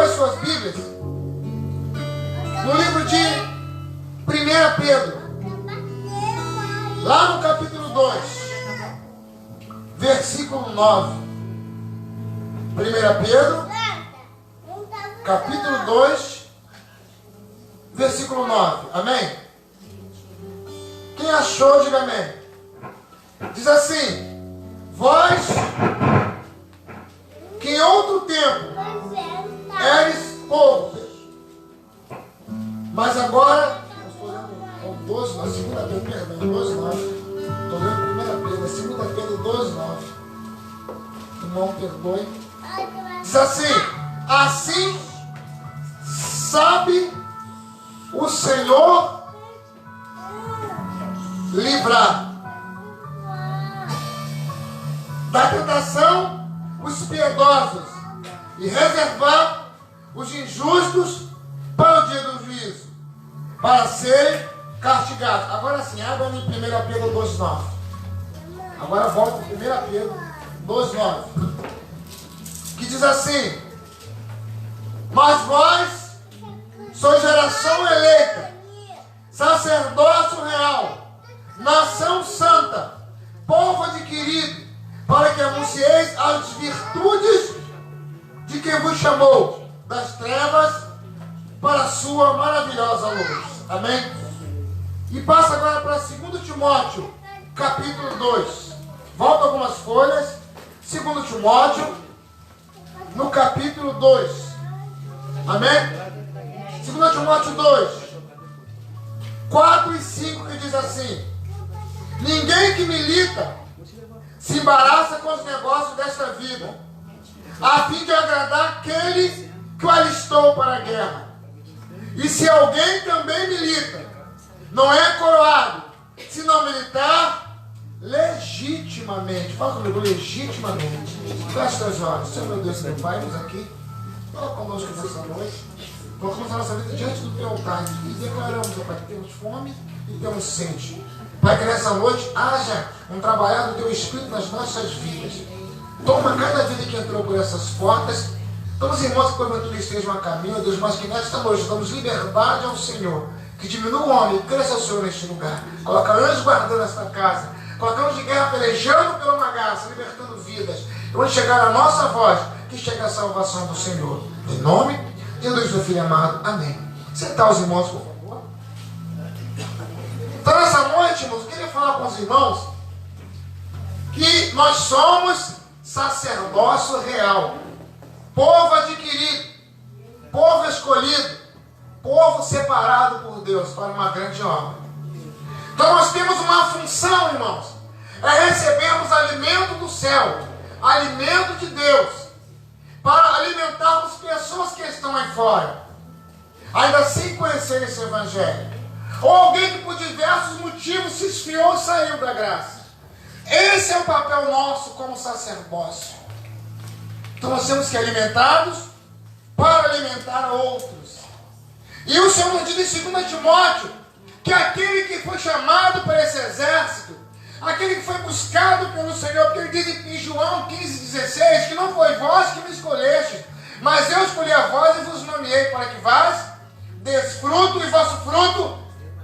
as suas Bíblias no livro de 1 Pedro, lá no capítulo 2, versículo 9. 1 Pedro, capítulo 2, versículo 9. Amém? Quem achou, diga amém. Diz assim: vós, que em outro tempo eres povo, mas agora, estou lendo 12, na segunda Pedro, perdão, 12, 9. Estou lendo 1 Pedro, segunda Pedro 12, 9. Irmão, perdoe. Diz assim sabe o Senhor livrar da tentação os piedosos e reservar os injustos para o dia do juízo, para serem castigados. Agora sim, abra em 1 Pedro 2, 9. Agora volta para 1 Pedro 2, 9. Que diz assim: mas vós sois geração eleita, sacerdócio real, nação santa, povo adquirido, para que anuncieis as virtudes de quem vos chamou das trevas para a sua maravilhosa luz. Amém? E passa agora para 2 Timóteo, capítulo 2. Volta algumas folhas. 2 Timóteo, no capítulo 2. Amém? 2 Timóteo 2, 4 e 5, que diz assim: ninguém que milita se embaraça com os negócios desta vida, a fim de agradar aquele que o alistou para a guerra. E se alguém também milita, não é coroado, se não militar legitimamente. Fala comigo, legitimamente. Feche teus olhos. Senhor meu Deus, meu Pai, nos aqui, fala conosco nessa noite. Colocamos a nossa vida diante do teu altar e declaramos, Pai, que temos fome e temos sede. Pai, que nessa noite haja um trabalhar do teu Espírito nas nossas vidas. Toma cada vida que entrou por essas portas. Toma os irmãos que porventura estejam a caminho, Deus, mas que nesta noite damos liberdade ao Senhor. Que diminua o homem e cresça o Senhor neste lugar. Coloca anjos guardando esta casa. Coloca anjos de guerra pelejando pela uma graça, libertando vidas. E onde chegar a nossa voz, que chegue a salvação do Senhor. Em nome de Deus, meu filho amado. Amém. Sentar os irmãos, por favor. Então, nessa noite, irmãos, eu queria falar com os irmãos que nós somos sacerdócio real, povo adquirido, povo escolhido, povo separado por Deus para uma grande obra. Então, nós temos uma função, irmãos, é recebermos alimento do céu, alimento de Deus, para alimentarmos pessoas que estão aí fora, ainda sem conhecer esse evangelho, ou alguém que por diversos motivos se esfriou e saiu da graça. Esse é o papel nosso como sacerdócio. Então nós temos que alimentá-los para alimentar outros. E o Senhor nos diz em 2 Timóteo que aquele que foi chamado para esse exército, aquele que foi buscado pelo Senhor, porque ele diz em João 15,16, que não foi vós que me escolheste, mas eu escolhi a vós e vos nomeei para que vós desfruto e vosso fruto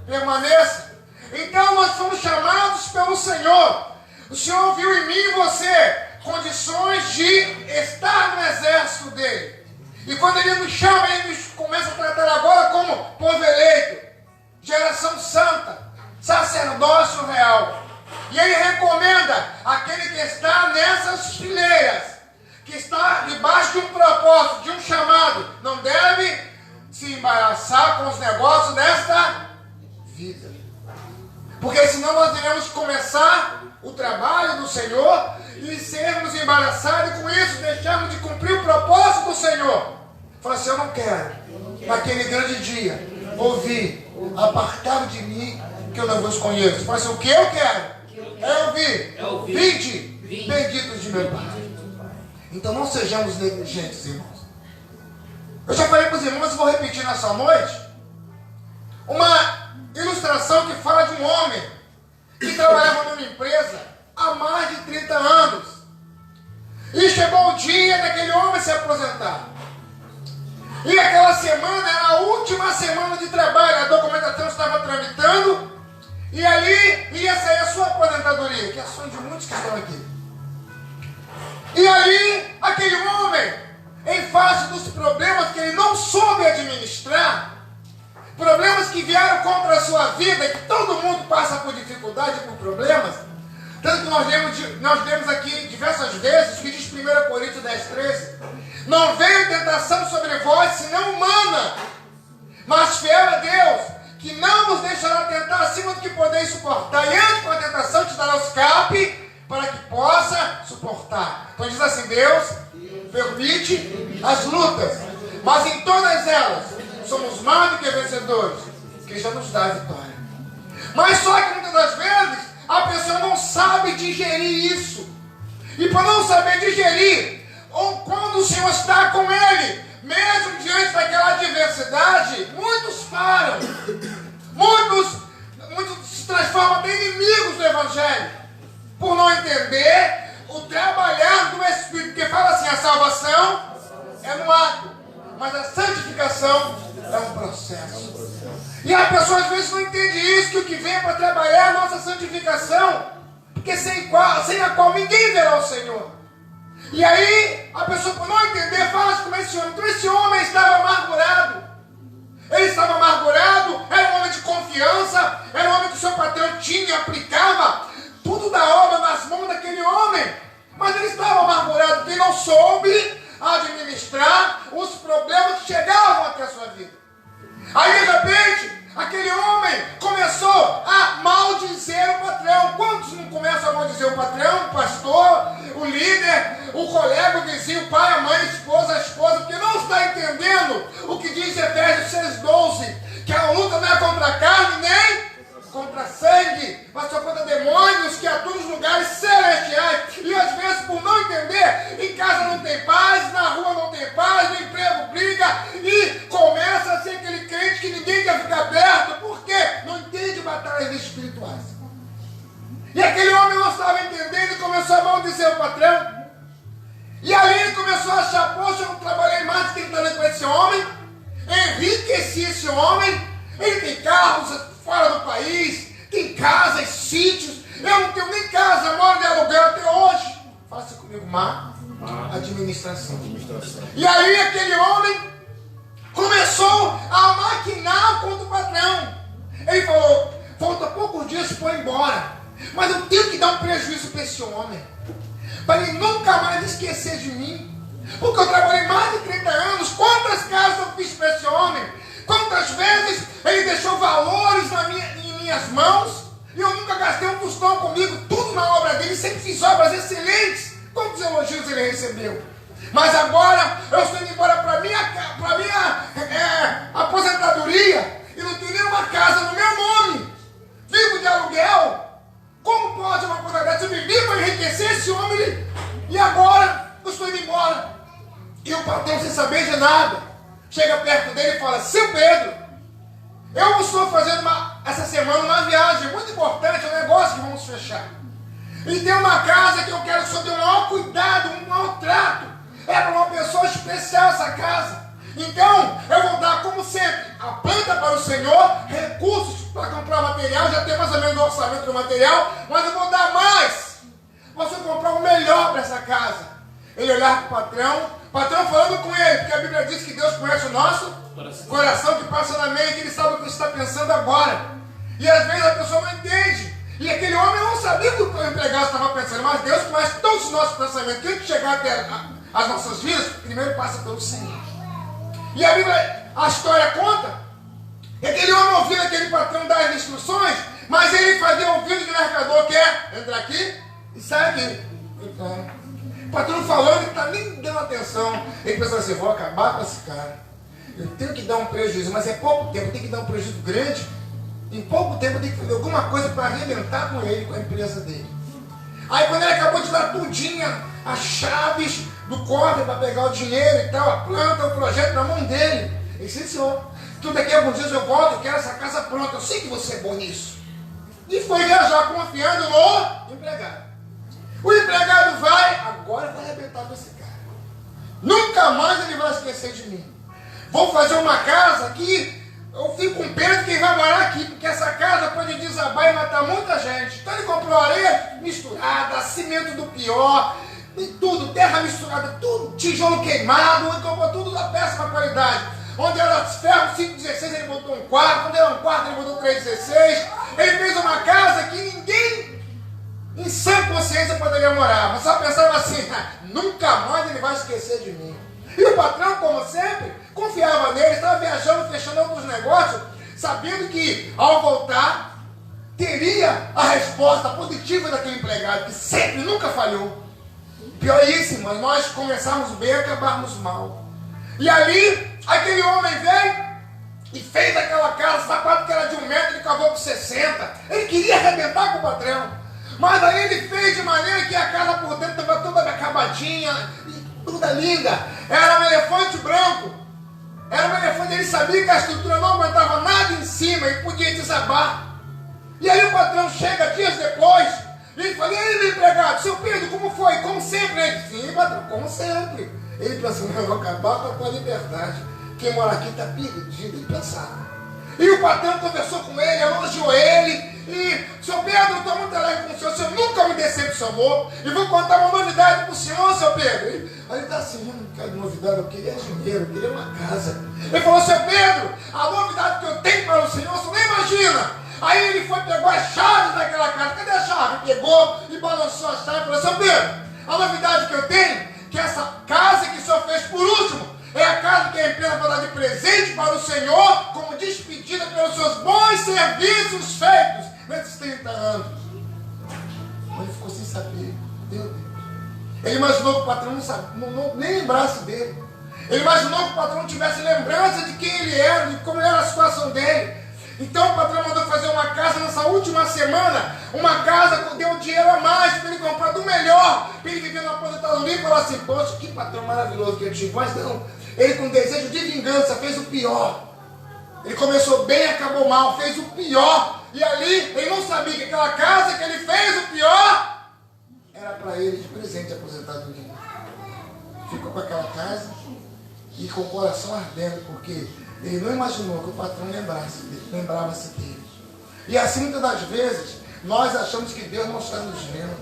permaneça. Então nós fomos chamados pelo Senhor. O Senhor viu em mim e você condições de estar no exército dele. E quando ele nos chama, ele nos começa a tratar agora como povo eleito, geração santa, sacerdócio real. E ele recomenda aquele que está nessas fileiras, que está debaixo de um propósito, de um chamado, não deve se embaraçar com os negócios desta vida. Porque senão nós iremos começar o trabalho do Senhor e sermos embaraçados e com isso deixarmos de cumprir o propósito do Senhor. Fala assim: eu não quero, naquele grande dia, ouvir, apartado de mim, que eu não vos conheço. Fala assim: o que eu quero é ouvir, vinde, benditos de meu Pai. Então não sejamos negligentes, irmãos. Eu já falei para os irmãos e vou repetir nessa noite uma ilustração que fala de um homem que trabalhava numa empresa há mais de 30 anos. E chegou o dia daquele homem se aposentar. E aquela semana era a última semana de trabalho, a documentação estava tramitando, e ali ia sair a sua aposentadoria, que é a sonho de muitos que estão aqui. E ali, aquele homem, em face dos problemas que ele não soube administrar, problemas que vieram contra a sua vida, que todo mundo passa por dificuldade, por problemas, tanto que nós lemos aqui diversas vezes, que diz 1 Coríntios 10:13, não veio tentação sobre vós, senão humana, mas fiel a Deus, que não vos deixará tentar acima do que podeis suportar, e antes com a tentação te dará o escape, para que possa suportar. Então diz assim, Deus permite as lutas, mas em todas elas somos mais do que vencedores, que já nos dá a vitória. Mas só que muitas das vezes a pessoa não sabe digerir isso. E por não saber digerir, ou quando o Senhor está com ele, mesmo diante daquela adversidade, muitos param. Muitos se transformam em inimigos do Evangelho, por não entender o trabalhar do Espírito. Porque fala assim, a salvação é no ato, mas a santificação é um processo. E a pessoa às vezes não entende isso, que o que vem para trabalhar é a nossa santificação, porque sem a qual ninguém verá o Senhor. E aí a pessoa, por não entender, fala como esse homem. Então esse homem estava amargurado. Ele estava amargurado, era um homem de confiança, era um homem que o seu patrão tinha, aplicava tudo da obra nas mãos daquele homem. Mas ele estava amargurado porque não soube administrar os problemas que chegavam até a sua vida. Aí de repente, aquele homem começou a maldizer o patrão. Quantos não começam a maldizer o patrão, o pastor, o líder, o colega, o vizinho, o pai, a mãe, a esposa, porque não está entendendo o que diz Efésios 6:12, que a luta não é contra a carne nem contra sangue, mas só contra demônios que atuam nos lugares celestiais. E às vezes, por não entender, em casa não tem paz, na rua não tem paz, no emprego briga, e começa a ser aquele crente que ninguém quer ficar perto. Por quê? Não entende batalhas espirituais. E aquele homem não estava entendendo e começou a maldizer o patrão. E ali ele começou a achar, poxa, eu não trabalhei mais de 30 anos com esse homem, enriqueci esse homem, ele tem carros fora do país, tem casas, sítios, eu não tenho nem casa, moro de aluguel até hoje. Faça comigo má administração. E aí aquele homem começou a maquinar contra o patrão. Ele falou, falta poucos dias para ir embora, mas eu tenho que dar um prejuízo para esse homem, para ele nunca mais esquecer de mim, porque eu trabalhei mais de 30 anos, quantas casas eu fiz para esse homem, quantas vezes ele deixou valores em minhas mãos, e eu nunca gastei um tostão comigo, tudo na obra dele, sempre fiz obras excelentes. Quantos elogios ele recebeu? Mas agora eu estou indo embora para minha aposentadoria, e não tenho nenhuma casa no meu nome, vivo de aluguel. Como pode uma coisa dessa? Eu vivi para enriquecer esse homem, e agora eu estou indo embora. E o patrão, sem saber de nada, chega perto dele e fala, seu Pedro, eu estou fazendo essa semana uma viagem muito importante, um negócio que vamos fechar. E tem uma casa que eu quero que o senhor dê um maior cuidado, um maior trato. É para uma pessoa especial essa casa. Então, eu vou dar, como sempre, a planta para o Senhor, recursos para comprar material, já tem mais ou menos o orçamento do material, mas eu vou dar mais. Você comprar o melhor para essa casa. Ele olhar para o patrão falando com ele, porque a Bíblia diz que Deus conhece o nosso coração que passa na mente, ele sabe o que você está pensando agora. E às vezes a pessoa não entende. E aquele homem não sabia o que o empregado estava pensando, mas Deus conhece todos os nossos pensamentos. Antes de chegar até as nossas vidas, primeiro passa pelo Senhor. E a Bíblia, a história conta, que aquele homem ouvindo aquele patrão dar as instruções, mas ele fazia ouvido de mercador, que é, entra aqui e sai aqui. Então, o patrão falando, ele está nem dando atenção. Ele pensa assim, vou acabar com esse cara. Eu tenho que dar um prejuízo, mas é pouco tempo, eu tenho que dar um prejuízo grande. Em pouco tempo eu tenho que fazer alguma coisa para arrebentar com ele, com a empresa dele. Aí quando ele acabou de dar tudinha, as chaves do cofre para pegar o dinheiro e tal, a planta, o projeto na mão dele. Ele disse, senhor, tudo daqui a alguns dias eu volto, eu quero essa casa pronta, eu sei que você é bom nisso. E foi viajar confiando no empregado. O empregado vai, agora eu vou arrebentar com esse cara. Nunca mais ele vai esquecer de mim. vou fazer uma casa que eu fico com pena de quem vai morar aqui, porque essa casa pode desabar e matar muita gente. Então ele comprou areia misturada, cimento do pior, e tudo, terra misturada, tudo, tijolo queimado, ele comprou tudo da péssima qualidade. Onde era ferro 5,16 ele botou um quarto, onde era um quarto ele botou 3,16. Ele fez uma casa que ninguém em sã consciência poderia morar, mas só pensava assim, nunca mais ele vai esquecer de mim. E o patrão, como sempre, confiava nele, estava viajando, fechando outros negócios, sabendo que ao voltar teria a resposta positiva daquele empregado, que sempre, nunca falhou. Pior é isso, irmãos, nós começarmos bem e acabarmos mal. E ali, aquele homem veio e fez aquela casa, sapato que era de 1 metro, ele cavou por 60. Ele queria arrebentar com o patrão. Mas aí ele fez de maneira que a casa por dentro estava toda acabadinha, toda linda. Era um elefante branco. Era um elefante, ele sabia que a estrutura não aguentava nada em cima e podia desabar. E aí o patrão chega dias depois e fala, e aí, meu empregado, seu Pedro, como foi? Como sempre? Ele disse, sim, patrão, como sempre. Ele pensou, eu vou acabar com a tua liberdade. Quem mora aqui está perdido, ele pensava. E o patrão conversou com ele, elogiou ele. E, seu Pedro, eu estou muito alegre com o senhor nunca me decepcionou. E vou contar uma novidade para o senhor, seu Pedro. Aí ele está assim, eu não quero novidade, eu queria dinheiro, eu queria uma casa. Ele falou, seu Pedro, a novidade que eu tenho para o senhor, você nem imagina. Aí ele foi, pegou as chaves daquela casa. Cadê a chave? Pegou e balançou a chave e falou, seu Pedro, a novidade que eu tenho, que essa casa que o senhor fez por último, é a casa que a empresa vai dar de presente para o Senhor, como despedida pelos seus bons serviços feitos nesses 30 anos. Mas ele ficou sem saber. Meu Deus. Ele imaginou que o patrão não sabe, nem lembrasse dele. Ele imaginou que o patrão não tivesse lembrança de quem ele era, de como era a situação dele. Então o patrão mandou fazer uma casa nessa última semana, uma casa que deu dinheiro a mais para ele comprar do melhor, para ele viver na aposentadoria e falar assim, poxa, que patrão maravilhoso que eu tive. Mas não, ele com desejo de vingança fez o pior. Ele começou bem e acabou mal, fez o pior. E ali ele não sabia que aquela casa que ele fez o pior era para ele de presente de aposentadoria. Ficou com aquela casa e com o coração ardendo, porque ele não imaginou que o patrão lembrava-se dele. E assim, muitas das vezes, nós achamos que Deus não está nos vendo.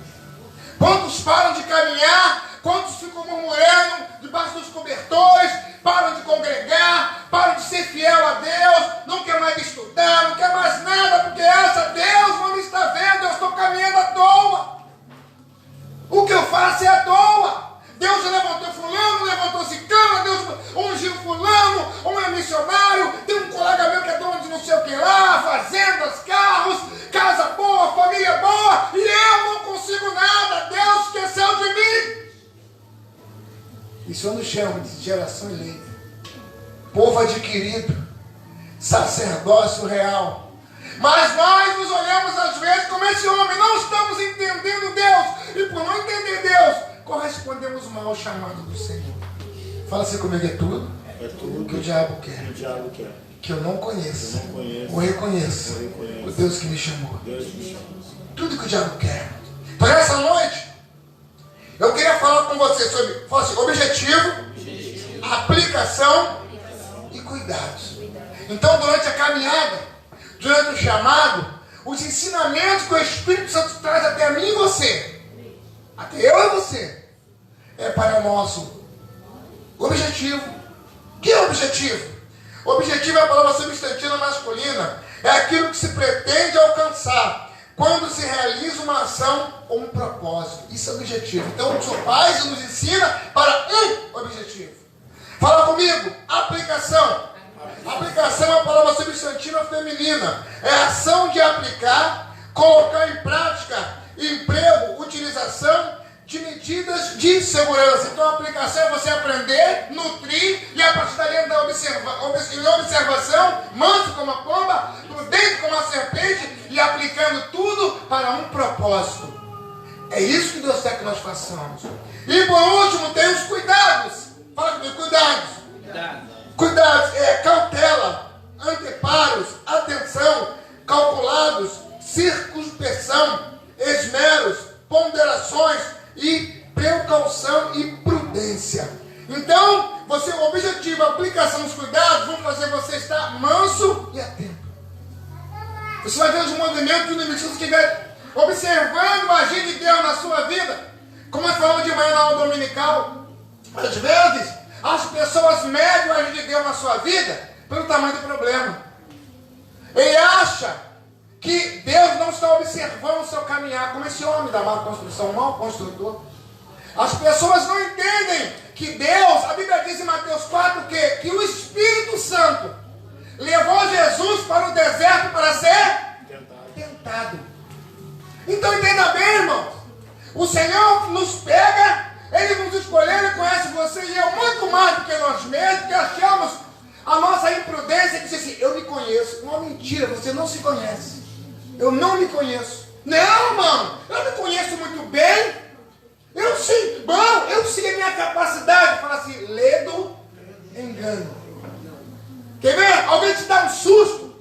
Quantos param de caminhar, quantos ficam murmurando debaixo dos cobertores, param de congregar, param de ser fiel a Deus, não quer mais estudar, não quer mais nada, porque essa Deus não me está vendo, eu estou caminhando à toa. O que eu faço é à toa. Deus já levantou fulano, levantou ciclano, Deus ungiu fulano, um é missionário, tem um colega meu que é dono de não sei o que lá, fazendas, carros, casa boa, família boa, e eu não consigo nada, Deus esqueceu de mim. E o Senhor nos chama de geração eleita, povo adquirido, sacerdócio real. Mas nós nos olhamos às vezes como esse homem, não estamos entendendo Deus, e por não entender Deus, correspondemos mal ao chamado do Senhor. Fala assim comigo, é tudo que o diabo quer. Que eu não conheço. Ou reconheço o Deus que me chamou. Tudo que o diabo quer. Então essa noite, eu queria falar com você sobre assim, objetivo, aplicação e cuidados. Então durante a caminhada, durante o chamado, os ensinamentos que o Espírito Santo traz até a mim e você, até eu e você, é para o nosso objetivo. Que é o objetivo? O objetivo é a palavra substantiva masculina. É aquilo que se pretende alcançar quando se realiza uma ação ou um propósito. Isso é o objetivo. Então o seu pai nos ensina para um objetivo. Fala comigo, aplicação. Aplicação é a palavra substantiva feminina. É a ação de aplicar, colocar em prática, emprego, utilização de medidas de segurança. Então a aplicação é você aprender, nutrir e a partir dali andar observação, manso como a pomba, prudente como a serpente e aplicando tudo para um propósito. É isso que Deus quer que nós façamos. E por último tem os cuidados. Fala comigo, cuidados. Cuidados é cautela, anteparos, atenção, calculados, circunspeção, esmeros, ponderações e precaução e prudência. Então, o objetivo, a aplicação dos cuidados vão fazer você estar manso e atento. Você vai ver os movimentos do inimigo. Se você estiver observando o agir de Deus na sua vida, como nós falamos de manhã na aula dominical, às vezes as pessoas medem o agir de Deus na sua vida pelo tamanho do problema. Ele acha que Deus não está observando o seu caminhar, como esse homem da má construção, um mau construtor. As pessoas não entendem que Deus, a Bíblia diz em Mateus 4 que o Espírito Santo levou Jesus para o deserto para ser tentado. Então entenda bem, irmãos. O Senhor nos pega, Ele nos escolheu, Ele conhece você e eu muito mais do que nós mesmos, que achamos a nossa imprudência, que diz assim, eu me conheço. Uma mentira, você não se conhece. Eu não me conheço. Não, mano, eu me conheço muito bem. Eu sei, bom, eu sei a minha capacidade. Fala assim, ledo, engano. Quer ver? Alguém te dá um susto.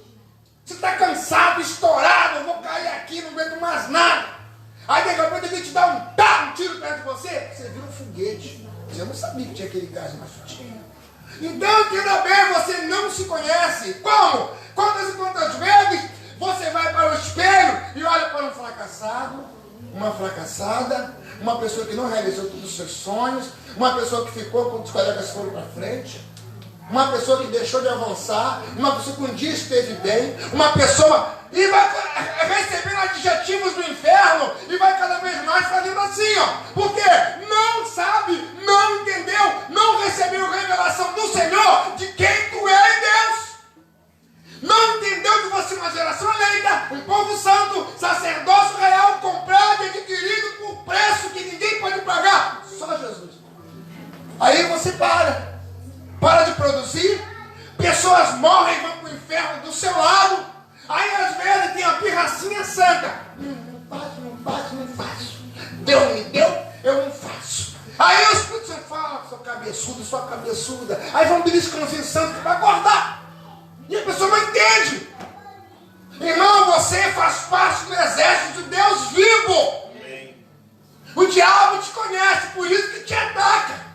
Você está cansado, estourado, eu vou cair aqui, não aguento mais nada. Aí daqui a pouco alguém te dá um tiro perto de você. Você vira um foguete. Você não sabia que tinha aquele gás, mas tinha. Então, entenda bem, você não se conhece. Como? Quantas e quantas vezes você vai para o espelho e olha para um fracassado, uma fracassada, uma pessoa que não realizou todos os seus sonhos, uma pessoa que ficou quando os colegas foram para frente, uma pessoa que deixou de avançar, uma pessoa que um dia esteve bem, uma pessoa e vai recebendo adjetivos do inferno e vai cada vez mais fazendo assim, ó. Porque não sabe, não entendeu, não recebeu revelação do Senhor de quem tu é em Deus. Não entendeu que você é uma geração eleita, um povo santo, sacerdócio real, comprado e adquirido por preço que ninguém pode pagar, só Jesus. Aí você para de produzir, pessoas morrem e vão para o inferno do seu lado. Aí às vezes tem a pirracinha santa. Não faço. Deus me deu, eu não faço. Aí o Espírito Santo fala, sou cabeçudo, sua cabeçuda. Aí vão beliscando assim santo para acordar. E a pessoa não entende. Irmão, você faz parte do exército de Deus vivo. Amém. O diabo te conhece, por isso que te ataca.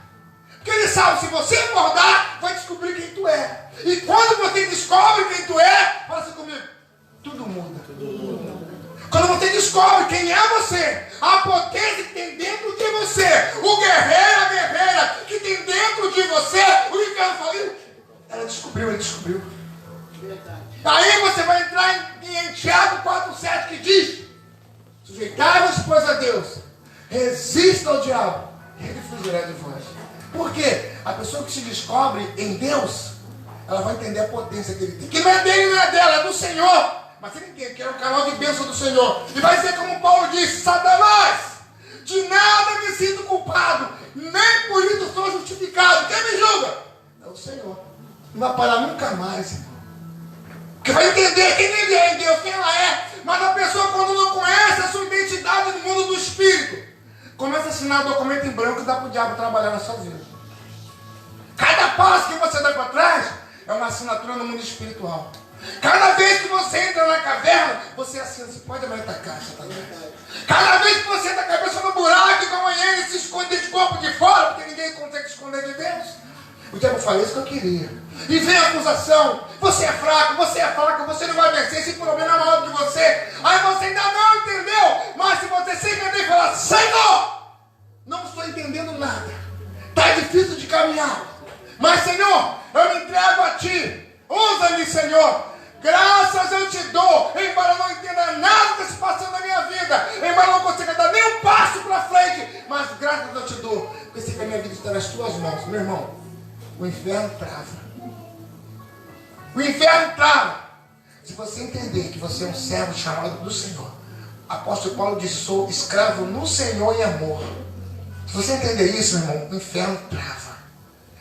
Porque ele sabe, se você acordar, vai descobrir quem tu é. E quando você descobre quem tu é, fala assim comigo, tudo muda. Quando você descobre quem é você, a potência que tem dentro de você, o guerreiro, a guerreira que tem dentro de você, o inferno fala, ela descobriu, ele descobriu. Verdade. Aí você vai entrar em Tiago 4,7 que diz, sujeitai-vos, pois, a Deus, resista ao diabo, ele fugirá de vós. Por quê? A pessoa que se descobre em Deus, ela vai entender a potência que ele tem. Que não é dele, não é dela, é do Senhor. Mas ele entende que é o canal de bênção do Senhor. E vai ser como Paulo disse, Satanás, de nada me sinto culpado, nem por isso sou justificado. Quem me julga? É o Senhor. Não vai parar nunca mais, irmão. Porque vai entender quem ele é em Deus, quem ela é. Mas a pessoa, quando não conhece a sua identidade no mundo do Espírito, começa a assinar documento em branco e dá para o diabo trabalhar na sua vida. Cada passo que você dá para trás é uma assinatura no mundo espiritual. Cada vez que você entra na caverna, você assina, você pode abrir a caixa, tá ligado? Cada vez que você entra a cabeça no buraco, igual amanhã ele se esconde desse corpo de fora, porque ninguém consegue esconder de Deus. O diabo fala isso que eu queria. E vem a acusação, você é fraco, você não vai vencer, esse problema é maior do que você. Aí você ainda não entendeu, mas se você se entender e falar, Senhor, não estou entendendo nada, está difícil de caminhar, mas Senhor, eu me entrego a Ti, usa-me, Senhor. Graças eu te dou, embora eu não entenda nada que está se passando na minha vida, embora eu não consiga dar nem um passo para frente, mas graças eu te dou, porque sei que a minha vida está nas tuas mãos. Meu irmão, o inferno trava. O inferno trava. Se você entender que você é um servo chamado do Senhor, o apóstolo Paulo disse, sou escravo no Senhor em amor. Se você entender isso, meu irmão, o inferno trava.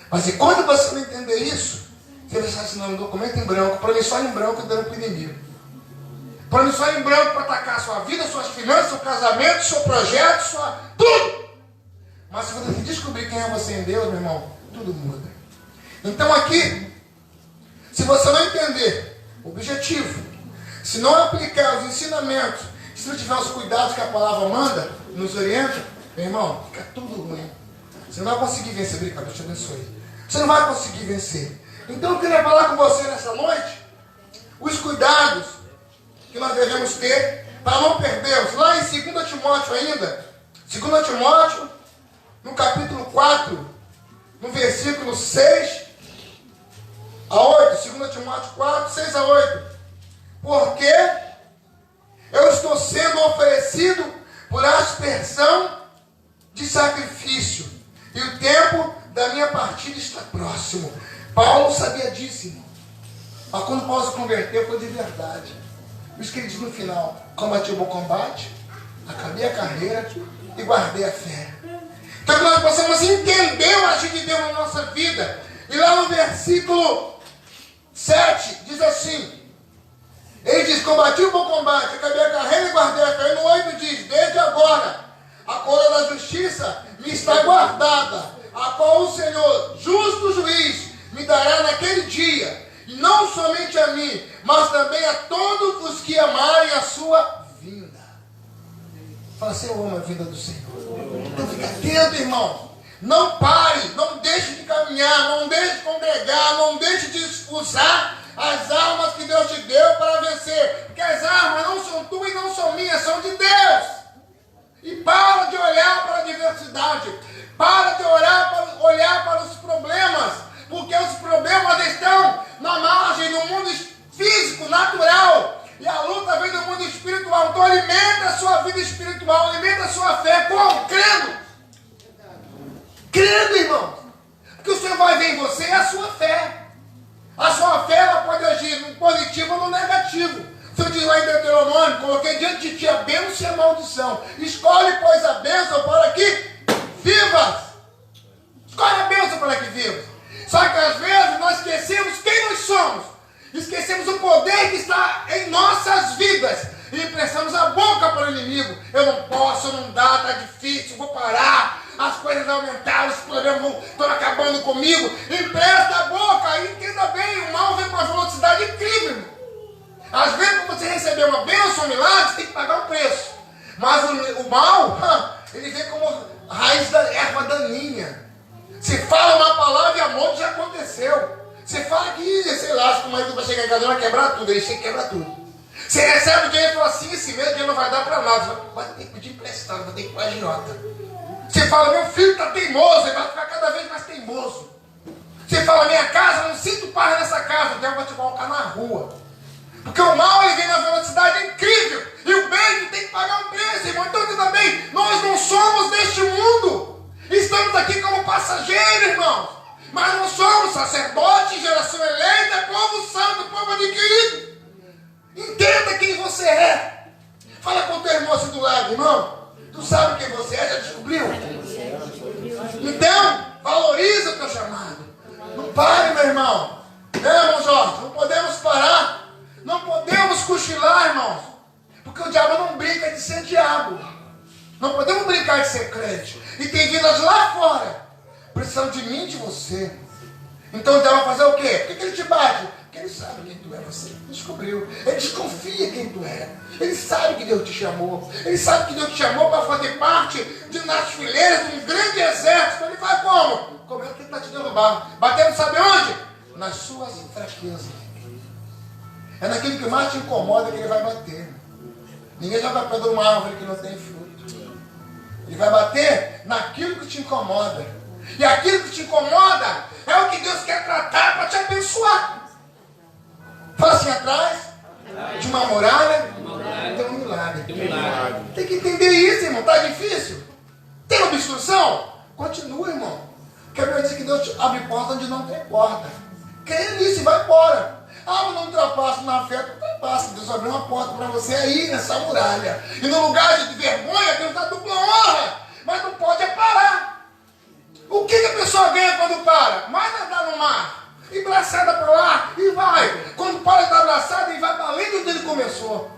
Mas e quando você não entender isso, você vai estar assinando um documento em branco, promissório em branco e dando para o inimigo. Promissório em branco para atacar a sua vida, suas finanças, seu casamento, seu projeto, tudo. Mas se você descobrir quem é você em Deus, meu irmão, tudo muda. Então aqui, se você não entender o objetivo, se não aplicar os ensinamentos, se não tiver os cuidados que a palavra manda, nos orienta, meu irmão, fica tudo ruim. Você não vai conseguir vencer. Obrigado, Deus te abençoe. Você não vai conseguir vencer. Então eu queria falar com você nessa noite os cuidados que nós devemos ter para não perdermos. Lá em 2 Timóteo ainda, 2 Timóteo, no capítulo 4, no versículo 6 a 8, 2 Timóteo 4, 6 a 8. Porque eu estou sendo oferecido por aspersão de sacrifício, e o tempo da minha partida está próximo. Paulo sabia disso, irmão. Mas quando Paulo se converteu, foi de verdade. Por isso que ele diz no final: combati o bom combate, acabei a carreira e guardei a fé. Então que nós possamos entender o agir de Deus na nossa vida. E lá no versículo 7 diz assim: ele diz, combati o bom combate, acabei a carreira e guardei a fé. E no 8 diz, desde agora a coroa da justiça me está guardada, a qual o Senhor, justo juiz, me dará naquele dia, e não somente a mim, mas também a todos os que amarem a sua vinda. Fala assim: eu amo a vinda do Senhor. Então fica atento, irmão. Não pare, não deixe de caminhar, não deixe de congregar, não deixe de usar as armas que Deus te deu para vencer. Porque as armas não são tuas e não são minhas, são de Deus. E para de olhar para a adversidade. Para de olhar para os problemas. Porque os problemas estão na margem, no mundo físico, natural. E a luta vem do mundo espiritual. Então alimenta a sua vida espiritual, alimenta a sua fé. Como? Crendo. Crendo, irmão. Porque o Senhor vai ver em você a sua fé. A sua fé, ela pode agir no positivo ou no negativo. O Senhor diz lá em Deuteronômio: coloquei diante de ti a bênção e a maldição. Escolhe, pois, a bênção para que vivas. Escolhe a bênção para que vivas. Só que às vezes nós esquecemos quem nós somos. Esquecemos o poder que está em nossas vidas. E emprestamos a boca para o inimigo. Eu não posso, não dá, está difícil, vou parar. As coisas aumentaram, os problemas estão acabando comigo. Empresta a boca e entenda bem, o mal vem com uma velocidade incrível, irmão. Às vezes, quando você receber uma bênção, um milagre, você tem que pagar um preço. Mas o mal, ele vem como raiz da erva daninha. Você fala uma palavra e a morte já aconteceu. Você fala que, sei lá, que o marido vai chegar em casa e vai quebrar tudo. Ele chega e quebra tudo. Você recebe o dinheiro e fala assim: esse mesmo dinheiro não vai dar para nada. Você vai ter que pedir emprestado, vai ter que ir para a agiota. Você fala: meu filho está teimoso, ele vai ficar cada vez mais teimoso. Você fala: minha casa, não sinto paz nessa casa, o diabo vai te colocar na rua. Porque o mal, ele vem na velocidade incrível. E o bem tem que pagar um preço, irmão. Então também, nós não somos deste mundo. Estamos aqui como passageiros, irmãos. Mas não somos sacerdotes, geração eleita, povo santo, povo adquirido. Entenda quem você é. Fala com o teu irmão assim do lado: irmão, tu sabe quem você é? Já descobriu? Então, valoriza o teu chamado. Não pare, meu irmão. Né, irmão Jorge? Não podemos parar. Não podemos cochilar, irmãos. Porque o diabo não brinca de ser diabo. Não podemos brincar de ser crente. E tem vidas lá fora precisando de mim e de você. Então o diabo vai fazer o quê? Por que ele te bate? Porque ele sabe quem tu é, você descobriu. Ele desconfia quem tu é. Ele sabe que Deus te chamou. Ele sabe que Deus te chamou para fazer parte nas fileiras de um grande exército. Ele vai como? Como é que ele está te derrubando? Batendo sabe onde? Nas suas fraquezas. É naquilo que mais te incomoda que ele vai bater. Ninguém joga para de uma árvore que não tem fruto. Ele vai bater naquilo que te incomoda. E aquilo que te incomoda é o que Deus quer tratar para te abençoar. Fala assim: atrás de uma muralha tem um milagre. Tem que entender isso, irmão. Está difícil? Tem obstrução? Continua, irmão. Porque a Bíblia diz que Deus abre porta onde não tem porta. Creia nisso e vai embora. Ah, mas não ultrapassa na fé, tu ultrapassa. Deus abriu uma porta para você aí nessa muralha. E no lugar de vergonha, Deus dá dupla honra. Mas não pode parar. O que a pessoa ganha quando para? Mais nadar no mar. E braçada para lá, e vai. Quando para de dar braçada, ele vai para além de onde ele começou.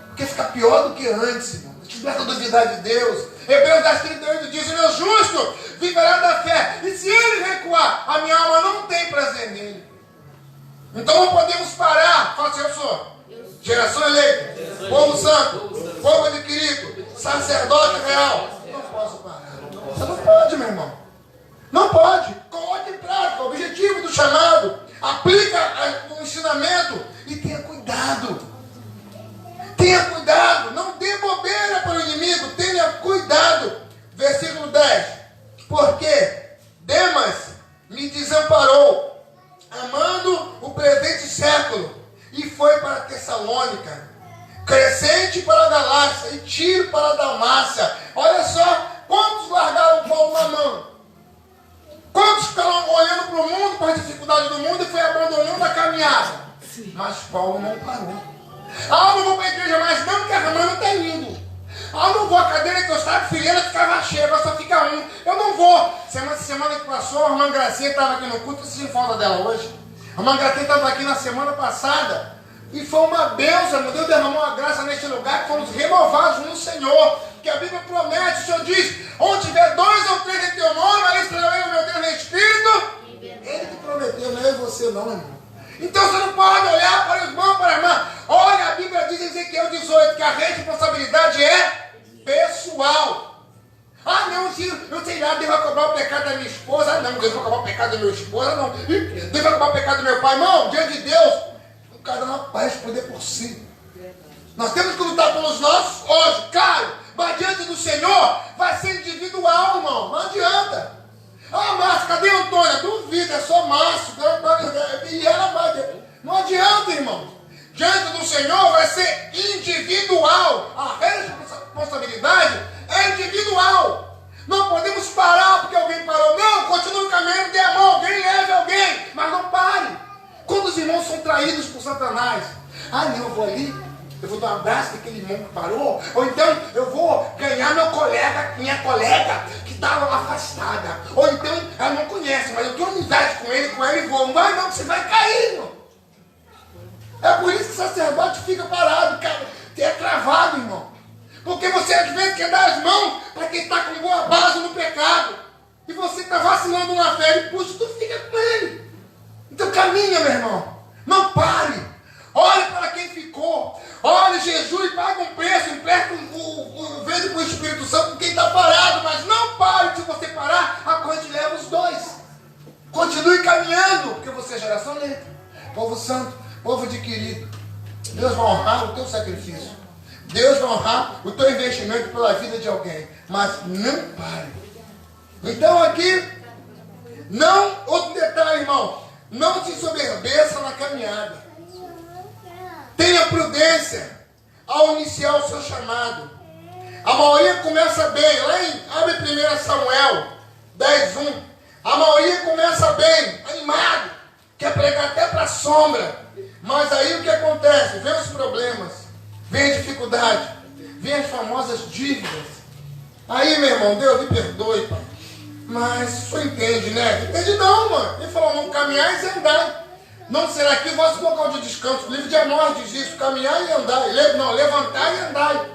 Porque fica pior do que antes, irmão. Tiver a duvidade de Deus. Hebreus 10:38 diz: o meu justo viverá da fé. E se ele recuar, a minha alma não tem prazer nele. Então não podemos parar. Fala assim: eu sou geração eleita, povo santo, povo adquirido, sacerdote real. Não posso parar. Você não pode, meu irmão. Não pode. Coloque em prática o objetivo do chamado. Aplica o ensinamento e tenha cuidado. Tenha cuidado. Não dê bobeira para o inimigo. Tenha cuidado. Versículo 10. Porque Demas me desamparou, amando o presente século, e foi para Tessalônica, Crescente para a Galácia e Tiro para a Dalmácia. Olha só, quantos largaram Paulo na mão? Quantos ficaram olhando para o mundo, para a dificuldade do mundo, e foi abandonando a caminhada? Mas Paulo não parou. Ah, não vou para a igreja mais não, porque a irmã não está indo. Ah, eu não vou, a cadeira que eu estava, a fileira ficava cheia, agora só fica um. Eu não vou. Semana que passou, a irmã Gracinha estava aqui no culto, eu sinto falta dela hoje. A irmã Gracinha estava aqui na semana passada, e foi uma bênção, Deus derramou uma graça neste lugar, que fomos renovados no Senhor, que a Bíblia promete, o Senhor diz, onde tiver 2 ou 3 em teu nome, ali estarei o meu Deus no Espírito. Ele que prometeu, não é você não, irmão. Então você não pode olhar para o irmão, para a irmã. Olha, a Bíblia diz em Ezequiel 18, que a responsabilidade é pessoal. Ah, não, eu sei lá, Deus vai cobrar o pecado da minha esposa. Ah, não, Deus vai cobrar o pecado da minha esposa. Não, Deus vai cobrar o pecado do meu pai. Irmão, diante de Deus, o cara não vai responder por si. Nós temos que lutar pelos nossos hoje, claro, mas diante do Senhor vai ser individual, irmão. Não adianta. Ah, Márcio, cadê a Antônia? Duvida, é só Márcio. E ela vai. Não adianta, irmão. Diante do Senhor vai ser individual. A responsabilidade é individual. Não podemos parar porque alguém parou. Não, continue caminhando, dê a mão, alguém leve alguém, mas não pare. Quando os irmãos são traídos por Satanás, ah, não, eu vou ali, eu vou dar um abraço naquele irmão que parou, ou então eu vou ganhar minha colega que estava afastada, ou então ela não conhece, mas eu tenho amizade com ela e vou. Não vai não, você vai cair, irmão. É por isso que o sacerdote fica parado, cara, é travado, irmão. Porque você às vezes quer dar as mãos para quem está com boa base no pecado. E você está vacilando na fé e puxa, tu fica com ele. Então caminha, meu irmão. Não pare. Olhe para quem ficou. Olhe, Jesus paga um preço, empresta o verde para o Espírito Santo com quem está parado. Mas não pare. Se você parar, a corrente leva os dois. Continue caminhando, porque você é geração lenta. Povo santo, povo adquirido. Deus vai honrar o teu sacrifício. Deus vai honrar o teu investimento pela vida de alguém. Mas não pare. Então aqui, não, outro detalhe, irmão. Não se soberbeça na caminhada. Tenha prudência ao iniciar o seu chamado. A maioria começa bem. Abre 1 Samuel 10:1. A maioria começa bem, animado. Quer pregar até para a sombra. Mas aí o que acontece? Vem os problemas. Vem a dificuldade. Vem as famosas dívidas. Aí, meu irmão, Deus me perdoe, pai. Mas o senhor entende, né? Entende não, mano. Ele falou, não caminhar e andar. Não será que o vosso local de descanso. O livro de Amós diz isso, caminhar e andar. Não, levantar e andar.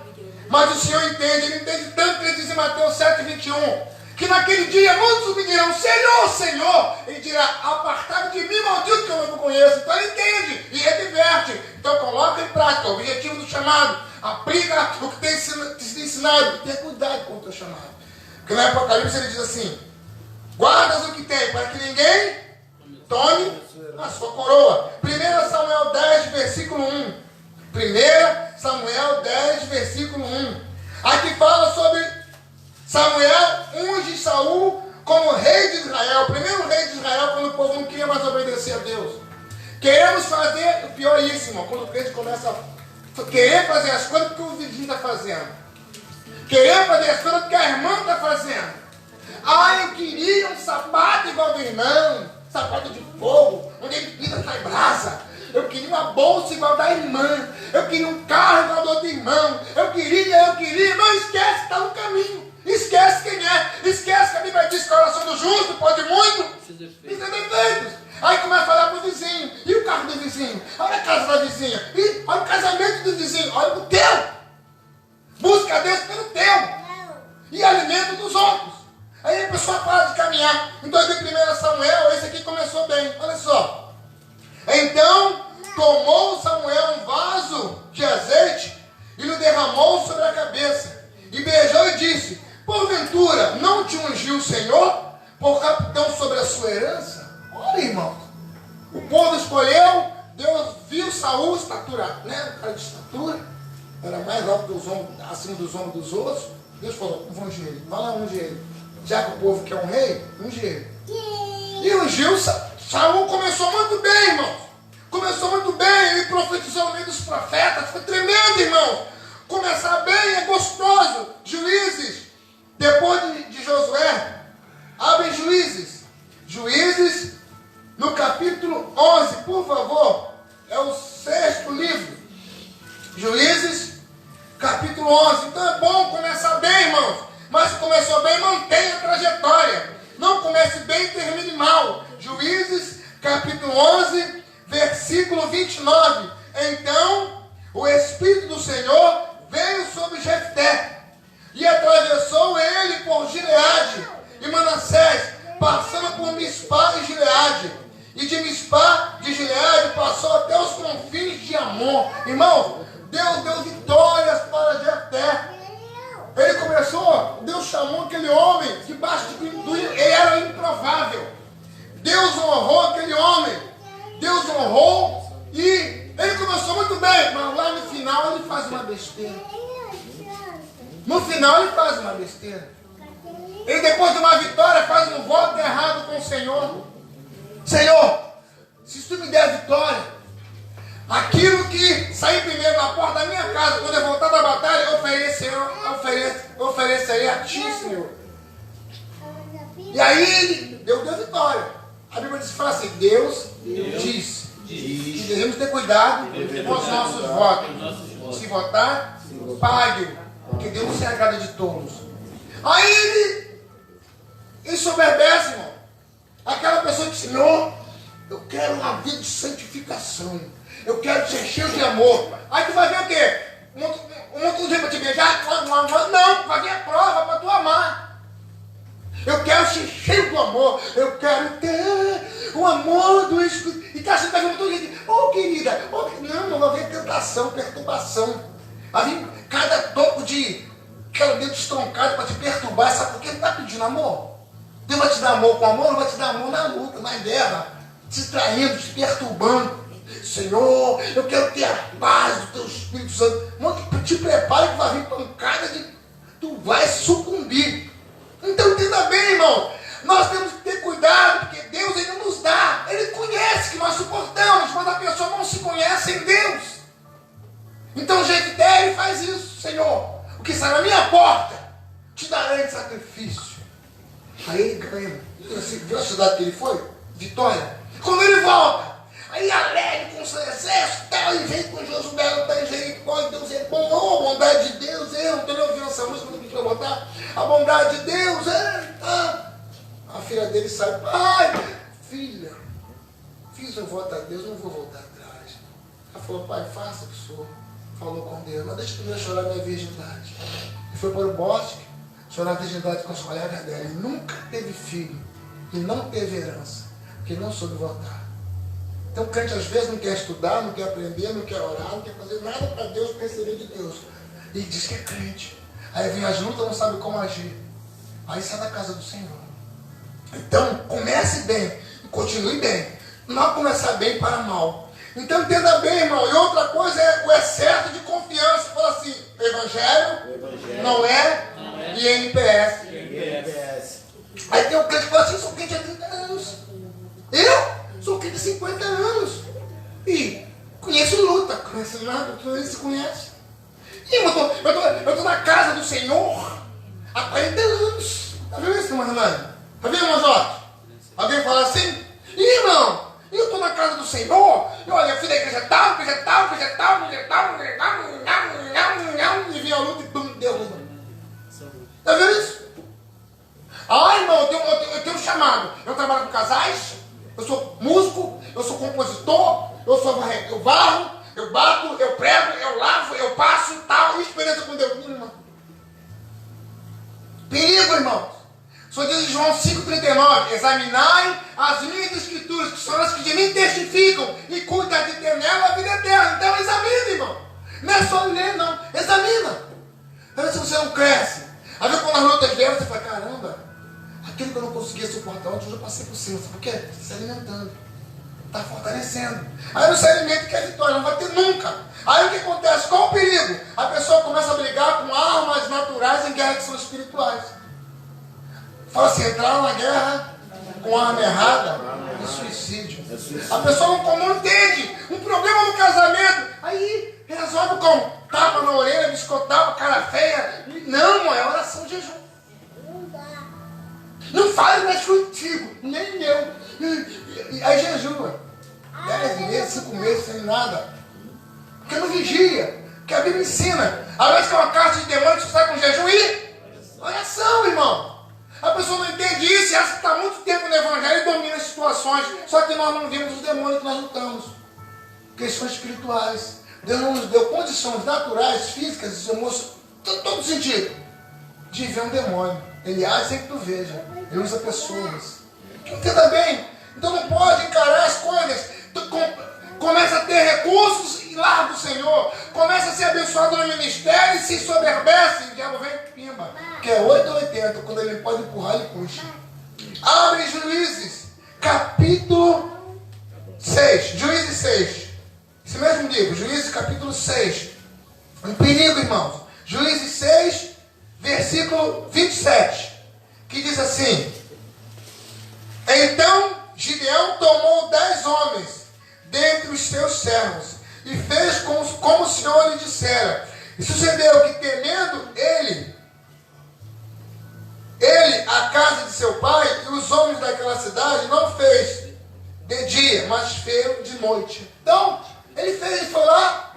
Mas o Senhor entende, ele entende tanto que ele diz em Mateus 7:21, que naquele dia muitos me dirão, Senhor, Senhor. Ele dirá, apartai de mim, maldito, que eu não conheço. Então ele entende e rediverte. Então coloca em prática o objetivo do chamado. Aplica o que tem sido ensinado. E tenha cuidado com o teu chamado. Porque no Apocalipse ele diz assim, guardas o que tem, para que ninguém tome a sua coroa. 1 Samuel 10, versículo 1. 1 Samuel 10, versículo 1. Aqui fala sobre Samuel unge Saul como rei de Israel. O primeiro rei de Israel, quando o povo não queria mais obedecer a Deus. Queremos fazer, o pior é isso, irmão, quando o crente começa a querer fazer as coisas porque o vizinho está fazendo. Querer fazer as coisas porque a irmã está fazendo. Ah, eu queria um sapato igual do irmão. Sapato de fogo, onde ele pisa sai brasa. Eu queria uma bolsa igual da irmã. Eu queria um carro igual do outro irmão. Eu queria. Não esquece que está no caminho. Esquece quem é. Esquece que a Bíblia diz que a oração do justo pode muito e tem defeitos. Aí começa a falar para o vizinho. E o carro do vizinho? Olha a casa da vizinha. E olha o casamento do vizinho. Olha o teu. Busca a Deus pelo teu. E alimento dos outros. Aí a pessoa para de caminhar. Então, em 1 Samuel, esse aqui começou bem. Olha só. Então, tomou Samuel um vaso de azeite e lhe derramou sobre a cabeça. E beijou e disse, porventura, não te ungiu o Senhor por capitão Olha, irmão. O povo escolheu, Deus viu Saul, estatura, né? Um cara de estatura, era mais alto dos ombros, acima dos ombros dos outros. Deus falou, vou ungir ele, vai lá ungir ele. Já que o povo quer um rei, ungir ele. E ungiu, Saul começou muito bem, irmão. Começou muito bem, ele profetizou no meio dos profetas, foi tremendo, irmão. Começar bem é gostoso. Juízes, depois de Josué, abre Juízes. Juízes, no capítulo 11, por favor, é o 6º livro. Juízes, capítulo 11. Então é bom começar bem, irmãos. Mas se começou bem, mantenha a trajetória. Não comece bem e termine mal. Juízes, capítulo 11, versículo 29. Então, o Espírito do Senhor veio sobre Jefté e atravessou ele por Gileade e Manassés, passando por Mispá e Gileade. E de Mispá de Gileade passou até os confins de Amon. Irmão, Deus deu vitórias para Jefté. Ele começou, Deus chamou aquele homem debaixo ele era improvável. Deus honrou aquele homem. Deus honrou e ele começou muito bem, mas lá no final ele faz uma besteira. No final ele faz uma besteira. Ele, depois de uma vitória, faz um voto errado com o Senhor. Senhor, se tu me der a vitória, aquilo que sair primeiro na porta da minha casa, quando eu voltar da batalha, eu oferecerei a ti, Senhor. E aí, Deus deu vitória. A Bíblia fala assim, Deus diz que devemos ter cuidado com os nossos votos. Se votar, pague, porque Deus não se agrada de tolos. Aí ele ensoberbece, irmão. Aquela pessoa que diz, Senhor, eu quero uma vida de santificação. Eu quero ser cheio de amor. Aí tu vai ver o quê? Um monte de gente para te beijar? Não, vai vir a prova para tu amar. Eu quero ser cheio do amor. Eu quero ter o amor do Espírito. E tá assim, tá vendo todo dia. Oh, querida. Não vai haver tentação, perturbação. Vai vir cada topo de aquela dedo estroncado para te perturbar. Sabe por que ele está pedindo amor? Deus vai te dar amor com amor, não vai te dar amor na luta, na guerra. Te traindo, te perturbando. Senhor, eu quero ter a paz do teu Espírito Santo. Não, te prepare que vai vir pancada de... Tu vai sucumbir. Então entenda bem, irmão. Nós temos que ter cuidado, porque Deus ele nos dá. Ele conhece que nós suportamos, mas a pessoa não se conhece em Deus. Então Jefté ele faz isso. Senhor, o que sai na minha porta, te darei de sacrifício. Aí ele ganha. Você viu a cidade que ele foi? Vitória. Quando ele volta, aí alegre com o seu exército, e vem com Josué, não tem jeito, Deus é bom, oh, a bondade de Deus, eu não estou ouvindo essa música, não quero botar, a bondade de Deus, A filha dele sai, pai, filha, fiz um voto a Deus, não vou voltar atrás. Ela falou, pai, faça o que o senhor falou com Deus, mas deixa eu chorar minha virgindade. E foi para o bosque, chorar a virgindade com os colegas dela, e nunca teve filho, e não teve herança, porque não soube votar. Então o crente às vezes não quer estudar, não quer aprender, não quer orar, não quer fazer nada para Deus, para receber de Deus. E diz que é crente. Aí vem as lutas, não sabe como agir. Aí sai da casa do Senhor. Então comece bem e continue bem. Não começar bem para mal. Então entenda bem, irmão. E outra coisa é o excesso de confiança. Fala assim, evangelho não é INPS. Aí tem um crente que fala assim, sou crente há 30 anos. Eu sou crente há 50 anos. E conheço luta, conheço nada, tu se conhece. E eu estou na casa do Senhor há 40 anos. Está vendo isso, irmão Hernani? Está vendo, irmão Jorge? Alguém fala assim? Irmão, eu estou na casa do Senhor. E olha, eu fui da igreja tal, e vim a luta e pum, deu, irmão. Está vendo isso? Irmão, eu tenho um chamado. Eu trabalho com casais, eu sou músico, eu sou compositor, eu varro, eu bato, eu prego, eu lavo, eu passo e tal. E experiência com Deus, irmão. Perigo, irmãos. Só diz em João 5,39, examinai as minhas escrituras, que são as que de mim testificam, e cuida de ter nela a vida eterna. Então examina, irmão. Não é só ler, não. Examina. Então se você não cresce, às vezes quando as lutas vêm, você fala, caramba, aquilo que eu não conseguia suportar ontem, hoje eu passei por cima. Sabe por quê? Está se alimentando. Está fortalecendo. Aí não se alimenta que é vitória, não vai ter nunca. Aí o que acontece? Qual o perigo? A pessoa começa a brigar com armas naturais em guerras que são espirituais. Fala assim, entraram na guerra com arma errada, é suicídio. A pessoa não entende um problema no casamento, aí resolve com tapa na orelha, biscotava, cara feia. Não, mãe, é oração de jejum. Não fale mais contigo, nem eu. Aí jejua. 10 meses, 5 meses, sem nada. Porque não vigia. Porque a Bíblia ensina. Às vezes que é uma caixa de demônios que sai com jejum e oração, irmão. A pessoa não entende isso e acha que está muito tempo no Evangelho e domina as situações. Só que nós não vimos os demônios que nós lutamos. Porque eles são espirituais. Deus não nos deu condições naturais, físicas, emoções, todo sentido, de ver um demônio. Ele age sem que tu veja. Ele usa pessoas. Entenda bem. Então não pode encarar as coisas. Começa a ter recursos e larga o Senhor. Começa a ser abençoado no ministério e se soberbece. O diabo vem e pimba. Que é 8 ou 80. Quando ele pode empurrar, ele puxa. Abre Juízes, capítulo 6. Juízes 6. Esse mesmo livro, Juízes capítulo 6. Um perigo, irmãos. Juízes 6, versículo 27. Que diz assim: Então Gideão tomou 10 homens dentre os seus servos e fez como o Senhor lhe dissera. E sucedeu que, temendo ele, a casa de seu pai e os homens daquela cidade, não fez de dia, mas fez de noite. Então, ele foi lá,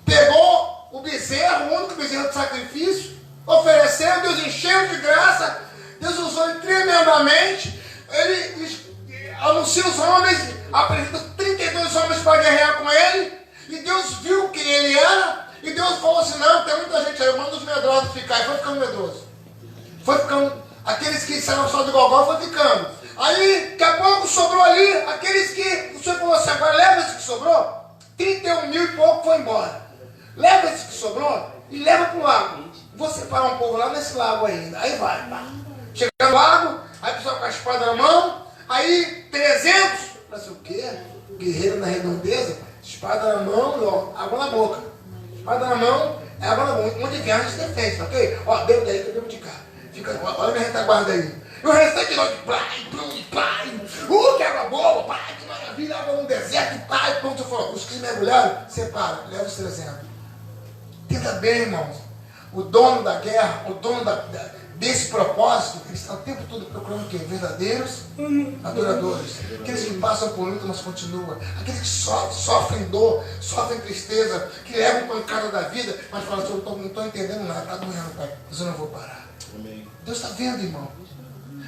pegou o bezerro, o único bezerro de sacrifício, ofereceu, Deus encheu de graça, Deus usou ele tremendamente, ele anuncia os homens, apresenta 32 homens para guerrear com ele, e Deus viu quem ele era, e Deus falou assim, não, tem muita gente aí, manda os medrosos ficar, e foi ficando medroso. Foi ficando, aqueles que saíram só de gogó, foi ficando. Aí, daqui a pouco sobrou ali, aqueles que, o Senhor falou assim, agora leva esse que sobrou, 31 mil e pouco foi embora. Leva esse que sobrou e leva para o lago. Vou separar um povo lá nesse lago ainda. Aí vai, pá. Chega no lago, aí o pessoal com a espada na mão, aí 300, mas o quê? Guerreiro na redondeza, espada na mão, ó, água na boca. Espada na mão, é água na boca. Onde vem a gente defende, ok? Ó, bebo daí que eu bebo de cá. Fica, olha minha retaguarda aí. E o restante de noite, pai, que água boa, pai, que maravilha, água no deserto, pai, pronto, eu falo, os que mergulharam, separa, leva os 300. Entenda bem, irmãos, o dono da guerra, o dono desse propósito, ele está o tempo todo procurando o quê? Verdadeiros adoradores. Aqueles que passam por luta, mas continuam. Aqueles que sofrem dor, sofrem tristeza, que levam pancada da vida, mas falam assim, eu não estou entendendo nada, está doendo, pai, mas eu não vou parar. Amém. Deus está vendo, irmão.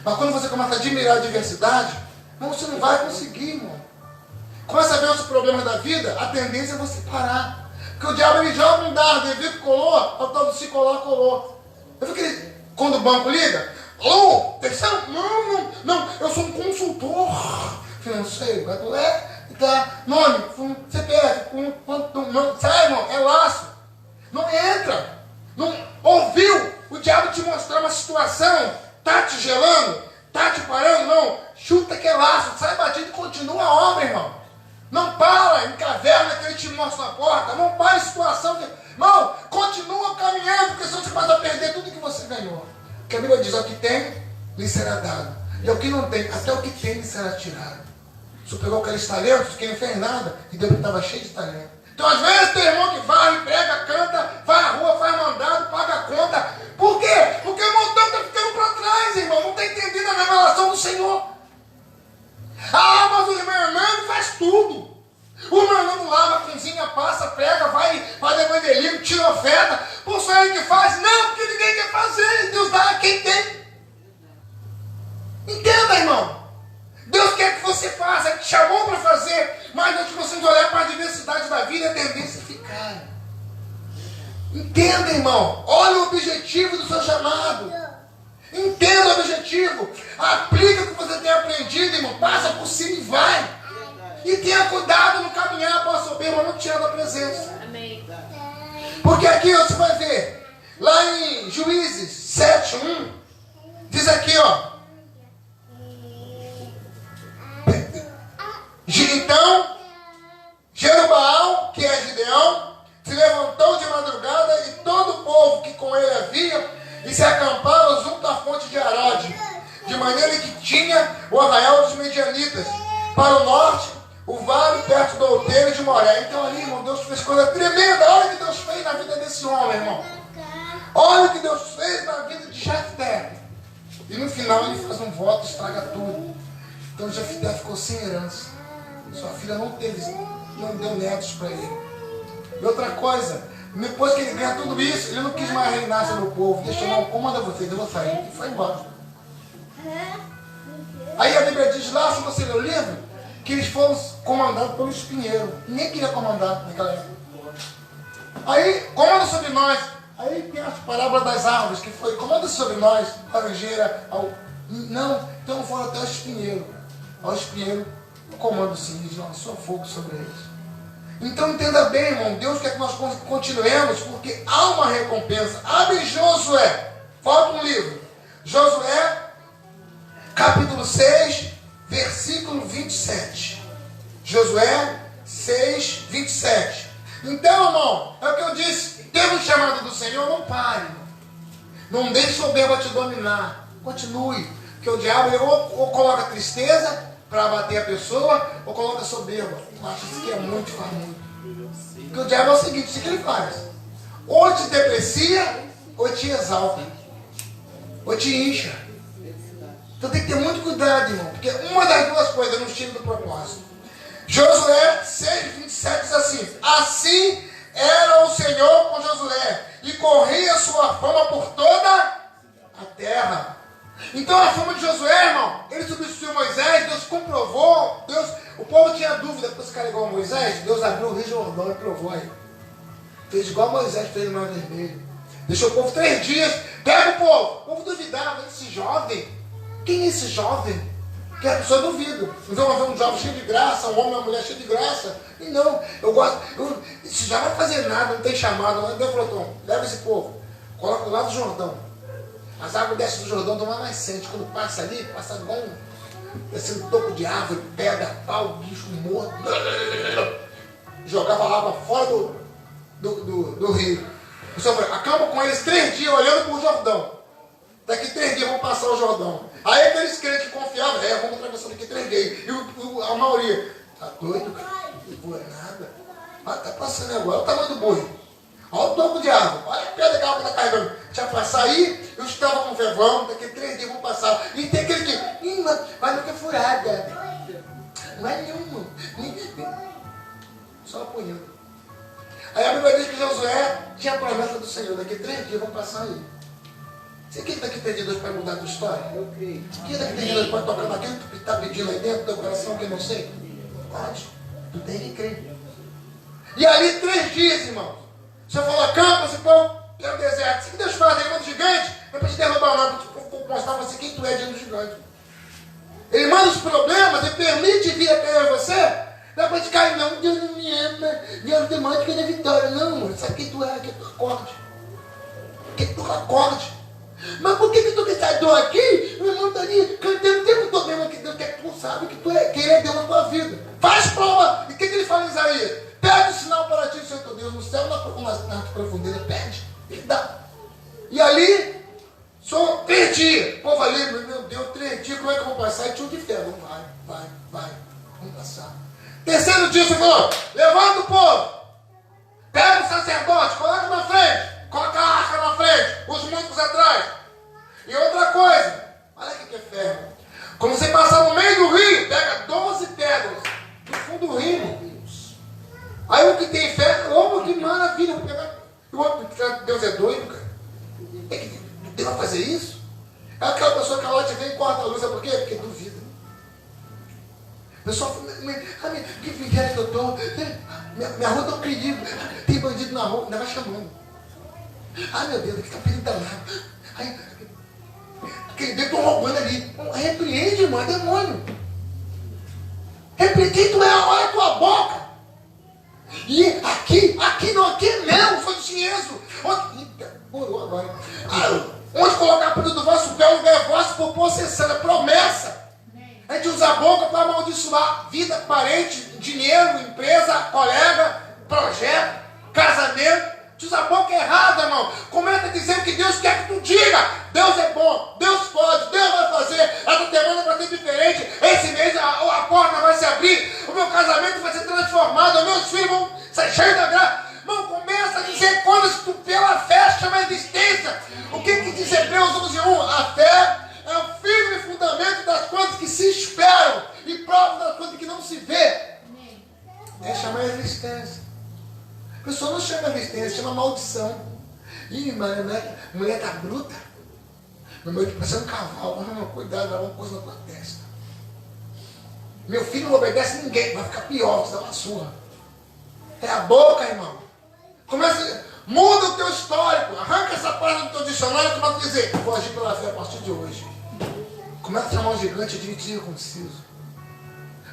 Mas quando você começa a admirar a diversidade, não, você não vai conseguir, irmão. Começa a ver os problemas da vida, a tendência é você parar. Porque o diabo ele joga um dardo, ele viu que colou, ao tal do se colar, colou. Eu vi que ele, quando o banco liga, terceiro, não, eu sou um consultor financeiro, tá, nome, CPF, não, sai, irmão, é laço. Não entra. Não ouviu o diabo te mostrar uma situação, tá te gelando, tá te parando, não, chuta que é laço, sai batido e continua a obra, irmão. Não para em caverna que ele te mostra a porta, não para em situação, irmão, continua caminhando, porque senão você começa a perder tudo que você ganhou. Porque a Bíblia diz, ao que tem, lhe será dado, e ao que não tem, até o que tem lhe será tirado. Se eu pegou aqueles talentos, que não fez nada, e Deus estava cheio de talento. Então, às vezes, tem irmão que varre, prega, canta, vai à rua, faz mandado, paga a conta. Por quê? Porque o montão está ficando para trás, irmão. Não está entendendo a revelação do Senhor. Ah, mas o irmão Hernando faz tudo. O irmão Hernando lava, cozinha, passa, prega, vai, faz evangelismo, tira oferta. Por só ele que faz? Não, porque ninguém quer fazer. Deus dá a quem tem. Entenda, irmão. Deus quer que você faça, Ele te chamou para fazer, mas nós precisamos olhar para a diversidade da vida e a tendência é ficar. Entenda, irmão, olha o objetivo do seu chamado. Entenda o objetivo. Aplica o que você tem aprendido, irmão. Passa por cima e vai. E tenha cuidado no caminhar para a soberba, não tirar da presença. Amém. Porque aqui você vai ver, lá em Juízes 7:1, diz aqui, ó. Então, Jerubaal, que é Gideão, se levantou de madrugada e todo o povo que com ele havia e se acamparam junto à fonte de Arode, de maneira que tinha o arraial dos Medianitas, para o norte, o vale perto do outeiro de Moré. Então ali, irmão, Deus fez coisa tremenda. Olha o que Deus fez na vida desse homem, irmão. Olha o que Deus fez na vida de Jefté. E no final ele faz um voto, estraga tudo. Então Jefté ficou sem herança. Sua filha não deu netos para ele. E outra coisa, depois que ele ganha tudo isso, ele não quis mais reinar sobre o povo. Deixa eu não, comanda vocês, eu vou sair. E foi embora. Aí a Bíblia diz lá, se você ler o livro, que eles foram comandados pelo espinheiro. Ninguém queria comandar naquela época. Aí, comanda sobre nós. Aí tem a parábola das árvores, que foi, comanda sobre nós, laranjeira. Não, então foram até o espinheiro. Ao espinheiro, o comando sim, diz, lançou fogo sobre eles. Então entenda bem, irmão, Deus quer que nós continuemos, porque há uma recompensa. Abre Josué, falta um livro. Josué, capítulo 6, versículo 27. Josué 6, 27. Então, irmão, é o que eu disse. Teve um chamado do Senhor, não pare. Não deixe soberba te dominar. Continue. Porque o diabo ou coloca tristeza para abater a pessoa, ou coloca soberba. Acho isso que é muito, faz muito. Porque o diabo é o seguinte, o que ele faz? Ou te deprecia, ou te exalta. Ou te incha. Então tem que ter muito cuidado, irmão. Porque uma das duas coisas não tira do propósito. Josué 6, 27 diz assim: assim era o Senhor com Josué, e corria sua fama por toda a terra. Então a fama de Josué, irmão, ele substituiu Moisés, Deus comprovou, o povo tinha dúvida, depois cara igual a Moisés, Deus abriu o Rio Jordão e provou aí. Fez igual Moisés fez no Mar Vermelho. Deixou o povo 3 dias, pega o povo duvidava, esse jovem, quem é esse jovem? Que a pessoa duvida. Então vai ver um jovem cheio de graça, um homem, uma mulher cheia de graça. E não, isso já não vai fazer nada, não tem chamado. Deus falou, Tom, leva esse povo, coloca do lado do Jordão. As águas descem do Jordão, estão mais sente. Quando passa ali, passa igual descendo um toco de árvore, pedra, pau, bicho morto. Jogava a água fora do rio. O Senhor falou, acaba com eles 3 dias olhando para o Jordão. Daqui 3 dias vão passar o Jordão. Aí aqueles crentes que confiavam, vamos atravessar daqui 3 dias. E a maioria, tá doido, cara? Não vou nada. Mas tá passando agora, olha o tamanho do boi. Olha o toco de árvore, olha a pedra que a água está carregando. Já passar aí, eu estava com fé, vamos, daqui 3 dias vão passar. E tem aquele que, mas não quer furada. Não é nenhuma. Só apoiando. Aí a Bíblia diz que Josué tinha a promessa do Senhor, daqui 3 dias vão passar aí. Você quem está aqui pedindo Deus para mudar a tua história? Eu creio. Quem está aqui pedindo Deus para tocar naquilo que está pedindo aí dentro do teu coração, que eu não sei? Pode. Tu tem que crer. E ali 3 dias, irmão. Você falou, acampa esse povo pelo deserto. Isso que Deus faz, ele manda o gigante, não é para te derrubar não, para mostrar para você quem tu é diante do gigante. Ele manda os problemas, ele permite vir a cair em você. Não é para te cair, não. Deus não me ama. Deus demanda que é vitória. Não, amor. Sabe quem tu é? Que tu acorde. Que tu acorde. Mas por que tu que sai dor aqui? Meu irmão está ali cantando o tempo todo mesmo que Deus quer que tu sabe que tu é, que ele é Deus na tua vida. Faz prova. E o que ele fala em Isaías? Pede o sinal para ti, Senhor teu Deus, no céu, na profundeza, pede, ele dá. E ali, só 3 dias. O povo ali, meu Deus, 3 dias, como é que eu vou passar? E tio de fé, vai, vamos passar. 3º dia, você falou, levanta o povo, pega o sacerdote, coloca na frente, coloca a arca na frente, os músicos atrás. E outra coisa, olha aqui que é fé. Quando você passar no meio do rio, pega 12 pedras no fundo do rio. Aí o que tem fé, opa, que maravilha, vou pegar. O outro, Deus é doido, cara. É que Deus vai fazer isso? É aquela pessoa que ela te vem e corta a luz, sabe por quê? Porque duvida. A pessoa fala, que vigário que eu estou? Minha rua está um perigo. Tem bandido na rua, ainda vai chamando. Meu Deus, que está perigo danado. Aquele dedo estão roubando ali. Repreende, irmão, é demônio. Repreende, quem tu é? Olha a tua boca. E aqui não, aqui é meu, foi dinheiro. Morou agora. Onde colocar a pedra do vosso pé, o lugar é vosso por possessão, é promessa. A gente usa a boca para amaldiçoar vida, parente, dinheiro, empresa, colega, projeto, casamento. A gente usa a boca errada, irmão. Começa a dizer o que Deus quer que tu diga. Deus é bom, Deus pode, Deus vai fazer. Essa semana vai ser diferente. Esse mês a porta vai se abrir. O meu casamento vai ser transformado. Os meus filhos vão ser cheios da graça. Irmão, começa a dizer coisas que tu pela fé chama a existência. O que diz Hebreus 11:1? A fé é o firme fundamento das coisas que se esperam e prova das coisas que não se vê. É chamar a existência. A pessoa não chama a existência, chama maldição. Ih, mulher tá bruta. Meu marido tá parecendo um cavalo. Cuidado, vai dar uma coisa na tua testa. Meu filho não obedece ninguém, vai ficar pior, você dá uma surra. É a boca, irmão. Muda o teu histórico, arranca essa página do teu dicionário e começa a dizer: vou agir pela fé a partir de hoje. Começa a chamar um gigante de incircunciso.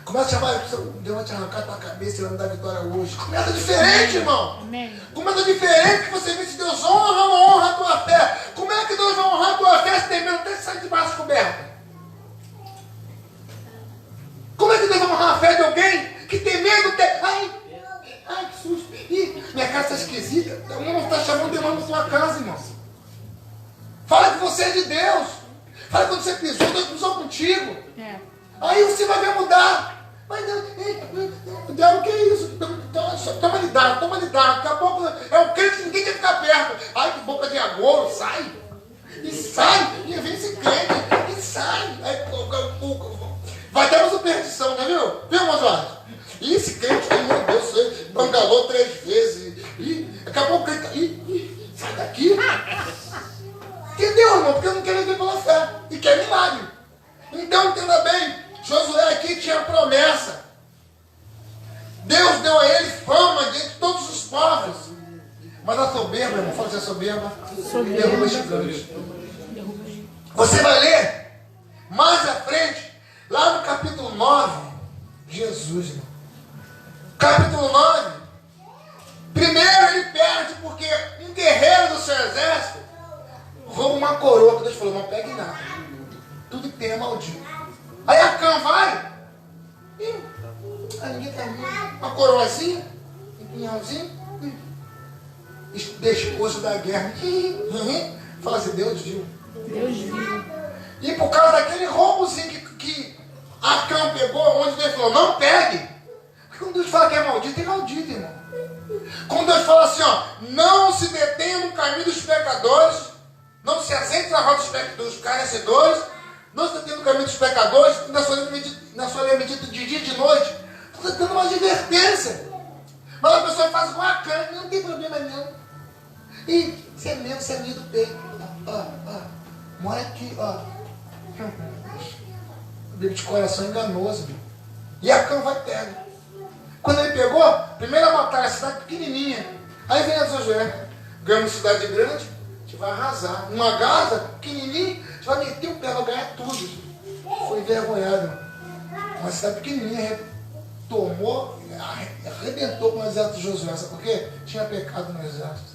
Começa a chamar, Deus vai te arrancar a tua cabeça e vai me dar vitória hoje. Começa diferente, irmão. Amém. Começa diferente, que você vê se Deus honra ou não honra a tua fé. Como é que Deus vai honrar a tua fé se tem medo até sair de braço coberto? Como é que Deus vai honrar a fé de alguém que tem medo de... Ai, que susto. Ih, minha casa está esquisita. O irmão está chamando o demônio na sua casa, irmão. Fala que você é de Deus. Fala que quando você pisou, Deus pisou contigo. É. Aí você vai ver mudar. Mas Deus, o que é isso? Toma lidado. Daqui a pouco é um crente que ninguém quer ficar perto. Ai, que boca de agouro, sai. E sai. E vem esse crente. E sai. Aí, vai ter uma superstição, né, viu? Viu, meus olhos? E esse crente aí, meu Deus, bangalô 3 vezes. E acabou o crente. Sai daqui. Entendeu, irmão? Porque eu não quero viver pela fé. E quer milagre. Então, entenda bem. Josué aqui tinha promessa. Deus deu a ele fama diante de todos os povos. Mas a soberba, irmão, fala que é soberba. Derruba gigante. Você vai ler mais à frente, lá no capítulo 9, Jesus, irmão. Capítulo 9. Primeiro ele perde porque um guerreiro do seu exército rouba uma coroa, que Deus falou: não pegue nada. Tudo que tem é maldito. Aí Acã vai. Ninguém tá vendo. Uma coroazinha, um punhalzinho. Despojo da guerra. Fala assim: Deus viu. Deus viu. E por causa daquele roubozinho que Acã pegou, onde Deus falou: não pegue. Quando Deus fala que é maldito, é maldito, irmão. Quando Deus fala assim, ó: não se detenha no caminho dos pecadores, não se assente na roda dos carecedores, não se detenha no caminho dos pecadores, na sua medida de dia e de noite. Estou dando uma advertência. Mas a pessoa faz igual a Acã: não tem problema não. E você é meio do peito. Mora aqui, ó. Bíblia de coração enganoso, viu? E Acã vai pega. Quando ele pegou, primeira batalha, cidade pequenininha. Aí vem a Josué: ganha uma cidade grande, a gente vai arrasar. Uma Gaza pequenininha, a gente vai meter o pé, vai ganhar tudo. Foi envergonhado. Uma cidade pequenininha, tomou, arrebentou com o exército de Josué. Sabe por quê? Tinha pecado no exército.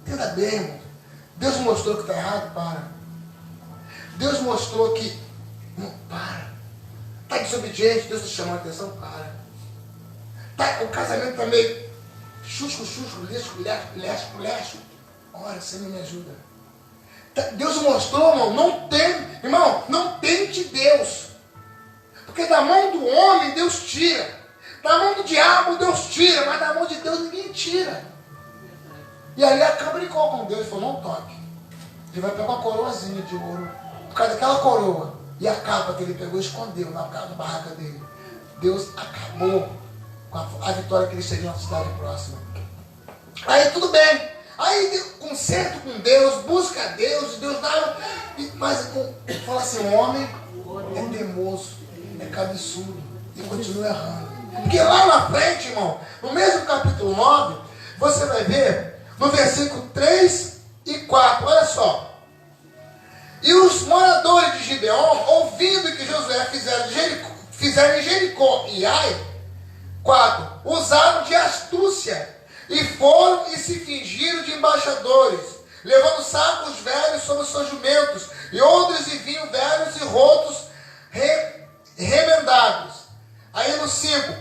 Entenda bem, irmão. Deus mostrou que está errado, para. Deus mostrou que... Não, para. Está desobediente, Deus está chamando a atenção, para. O casamento está meio chusco, leste. Ora, Senhor, me ajuda. Deus mostrou, irmão, não tente Deus. Porque da mão do homem, Deus tira. Da mão do diabo, Deus tira. Mas da mão de Deus, ninguém tira. E aí Acã brincou com Deus e falou: não toque. Ele vai pegar uma coroazinha de ouro. Por causa daquela coroa. E a capa que ele pegou e escondeu na barraca dele. Deus acabou com a vitória que eles teriam na cidade próxima. Aí tudo bem. Aí conserto com Deus, busca a Deus, Deus dá. Mas fala assim: o homem é teimoso, é cabeçudo e continua errando. Porque lá na frente, irmão, no mesmo capítulo 9, você vai ver no versículo 3 e 4, olha só. E os moradores de Gibeon, ouvindo que Josué fizeram em Jericó e Ai, 4, usaram de astúcia e foram e se fingiram de embaixadores, levando sacos velhos sobre os seus jumentos e odres e vinho velhos e rotos remendados. Aí no 5,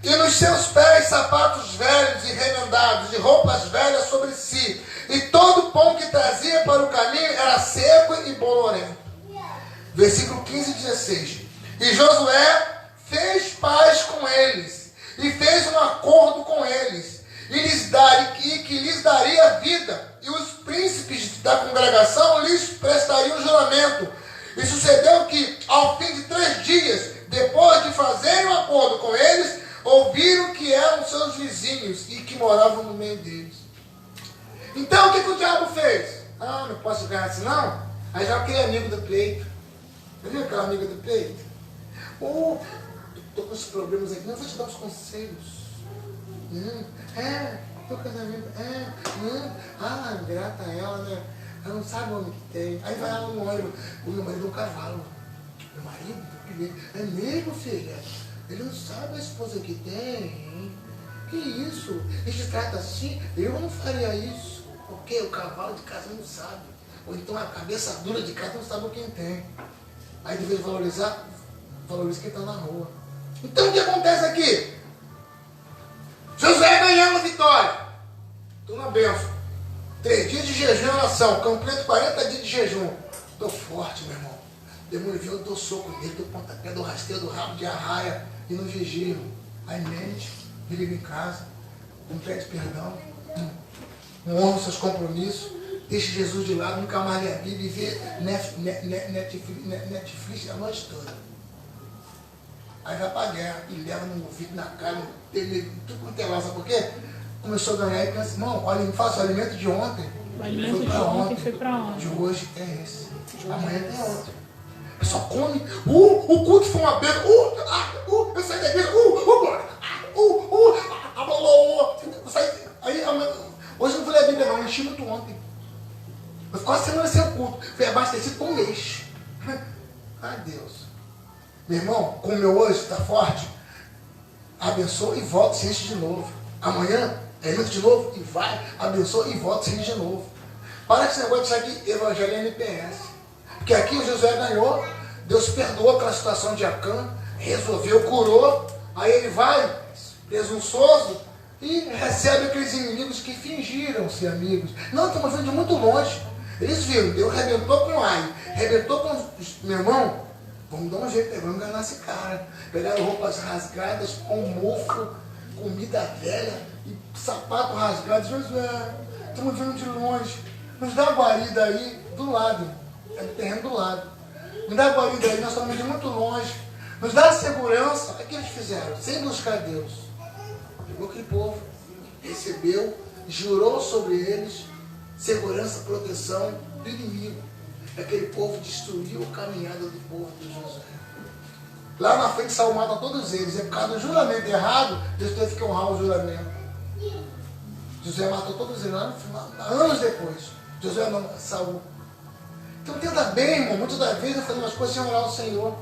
e nos seus pés sapatos velhos e remendados, e roupas velhas sobre si. E todo o pão que trazia para o caminho era seco e bolorento. Versículo 15 e 16. E Josué fez paz com eles, e fez um acordo com eles, que lhes daria vida, e os príncipes da congregação lhes prestariam juramento. E sucedeu que, ao fim de 3 dias, depois de fazerem um acordo com eles, ouviram que eram seus vizinhos e que moravam no meio deles. Então o que o diabo fez? Ah, não posso ganhar assim não? Aí já aquele amigo do pleito. Você viu aquela amiga do pleito? Estou com esses problemas aqui, não vou te dar os conselhos. Teu casamento, grata a ela, né? Ela não sabe o homem que tem. Aí vai ela no olho, o meu marido é um cavalo. Meu marido? É mesmo, filha? Ele não sabe a esposa que tem, hein? Que isso? Ele se trata assim? Eu não faria isso. Porque o cavalo de casa não sabe. Ou então a cabeça dura de casa não sabe quem tem. Aí de vez de valorizar, valoriza quem está na rua. Então o que acontece aqui? Josué ganhando a vitória. Estou na bênção. 3 dias de jejum e oração. Completo 40 dias de jejum. Estou forte, meu irmão. Demônio viu, eu dou soco nele, dou pontapé, dou rasteiro, dou rabo de arraia e não vigio. Aí mente, me liga em casa, não pede perdão, não honra seus compromissos, deixa Jesus de lado, nunca mais lê a Bíblia e vê Netflix a noite toda. Aí vai pra guerra e leva no ouvido, na cara, tudo quanto é lá, sabe por quê? Começou a ganhar e pensa, irmão, olha, me faça o alimento de ontem. O alimento de ontem foi pra ontem. De hoje é esse. Amanhã tem outro. Só come. O culto foi uma bênção. Eu saí da igreja. Aí, hoje eu não vou ler a Bíblia, não. Eu enchi muito ontem. Eu fiquei uma semana sem o culto. Fui abastecido por 1 mês. Ai, Deus. Meu irmão, comeu hoje, está forte. Abençoa e volta, se enche de novo. Amanhã, entra de novo e vai. Abençoa e volta, se enche de novo. Para com esse negócio de sair aqui, evangelho NPS. Porque aqui o Josué ganhou, Deus perdoou aquela situação de Acã, resolveu, curou, aí ele vai, presunçoso, e recebe aqueles inimigos que fingiram ser amigos. Não, estamos vendo de muito longe. Eles viram, Deus arrebentou com Ai, arrebentou com... Meu irmão, vamos dar um jeito, vamos enganar esse cara. Pegaram roupas rasgadas, pão mofo, comida velha, e sapato rasgado. Josué, estamos vendo de longe, nos dá uma guarida aí, do lado. É do terreno do lado. Me dá a guarida aí, nós estamos de muito longe. Nos dá a segurança. O que eles fizeram? Sem buscar Deus. Pegou aquele povo, recebeu, jurou sobre eles segurança, proteção do inimigo. Aquele povo destruiu a caminhada do povo de Josué. Lá na frente, Saul mata todos eles. É por causa do juramento errado, Deus teve que honrar o juramento. Josué matou todos eles lá no final, anos depois. Josué não, Saul. Então tenta bem, irmão. Muitas das vezes eu fazer umas coisas sem orar ao Senhor.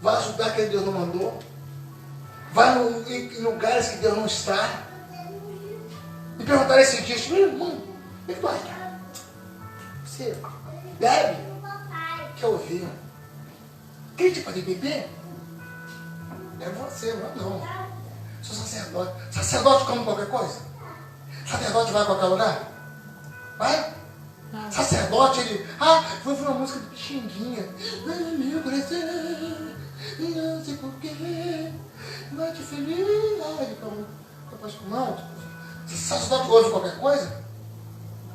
Vai ajudar quem Deus não mandou. Vai em lugares que Deus não está. Me perguntaram esses dias, meu irmão, me fala, você bebe? Quer ouvir? Crítica de beber? É você, não. Sou sacerdote. Sacerdote come qualquer coisa? Sacerdote vai a qualquer lugar? Vai? Sacerdote, ele... vou ouvir uma música de Pixinguinha. Meu coração, não sei porquê, bate feliz. Não, se sacerdote ouve qualquer coisa,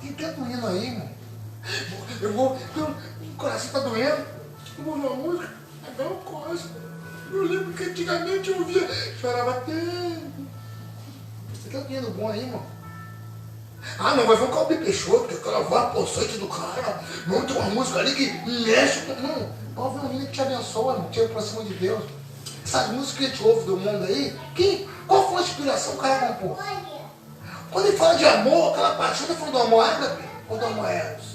tem tanto hino aí, irmão. O coração está doendo, eu vou ouvir uma música, até eu coço. Eu lembro que antigamente eu ouvia, chorava tanto. Você tem um hino bom aí, irmão? Não, mas vamos calmar o Peixoto, porque aquela voz possante do cara. Não, tem uma música ali que mexe com... Não, pode ver uma menina que te abençoa, irmão, te aproxima de Deus. Essas músicas que a gente ouve do mundo aí, qual foi a inspiração que o cara compôs? Quando ele fala de amor, aquela paixão, ele fala do amor ágape ou do amor eros?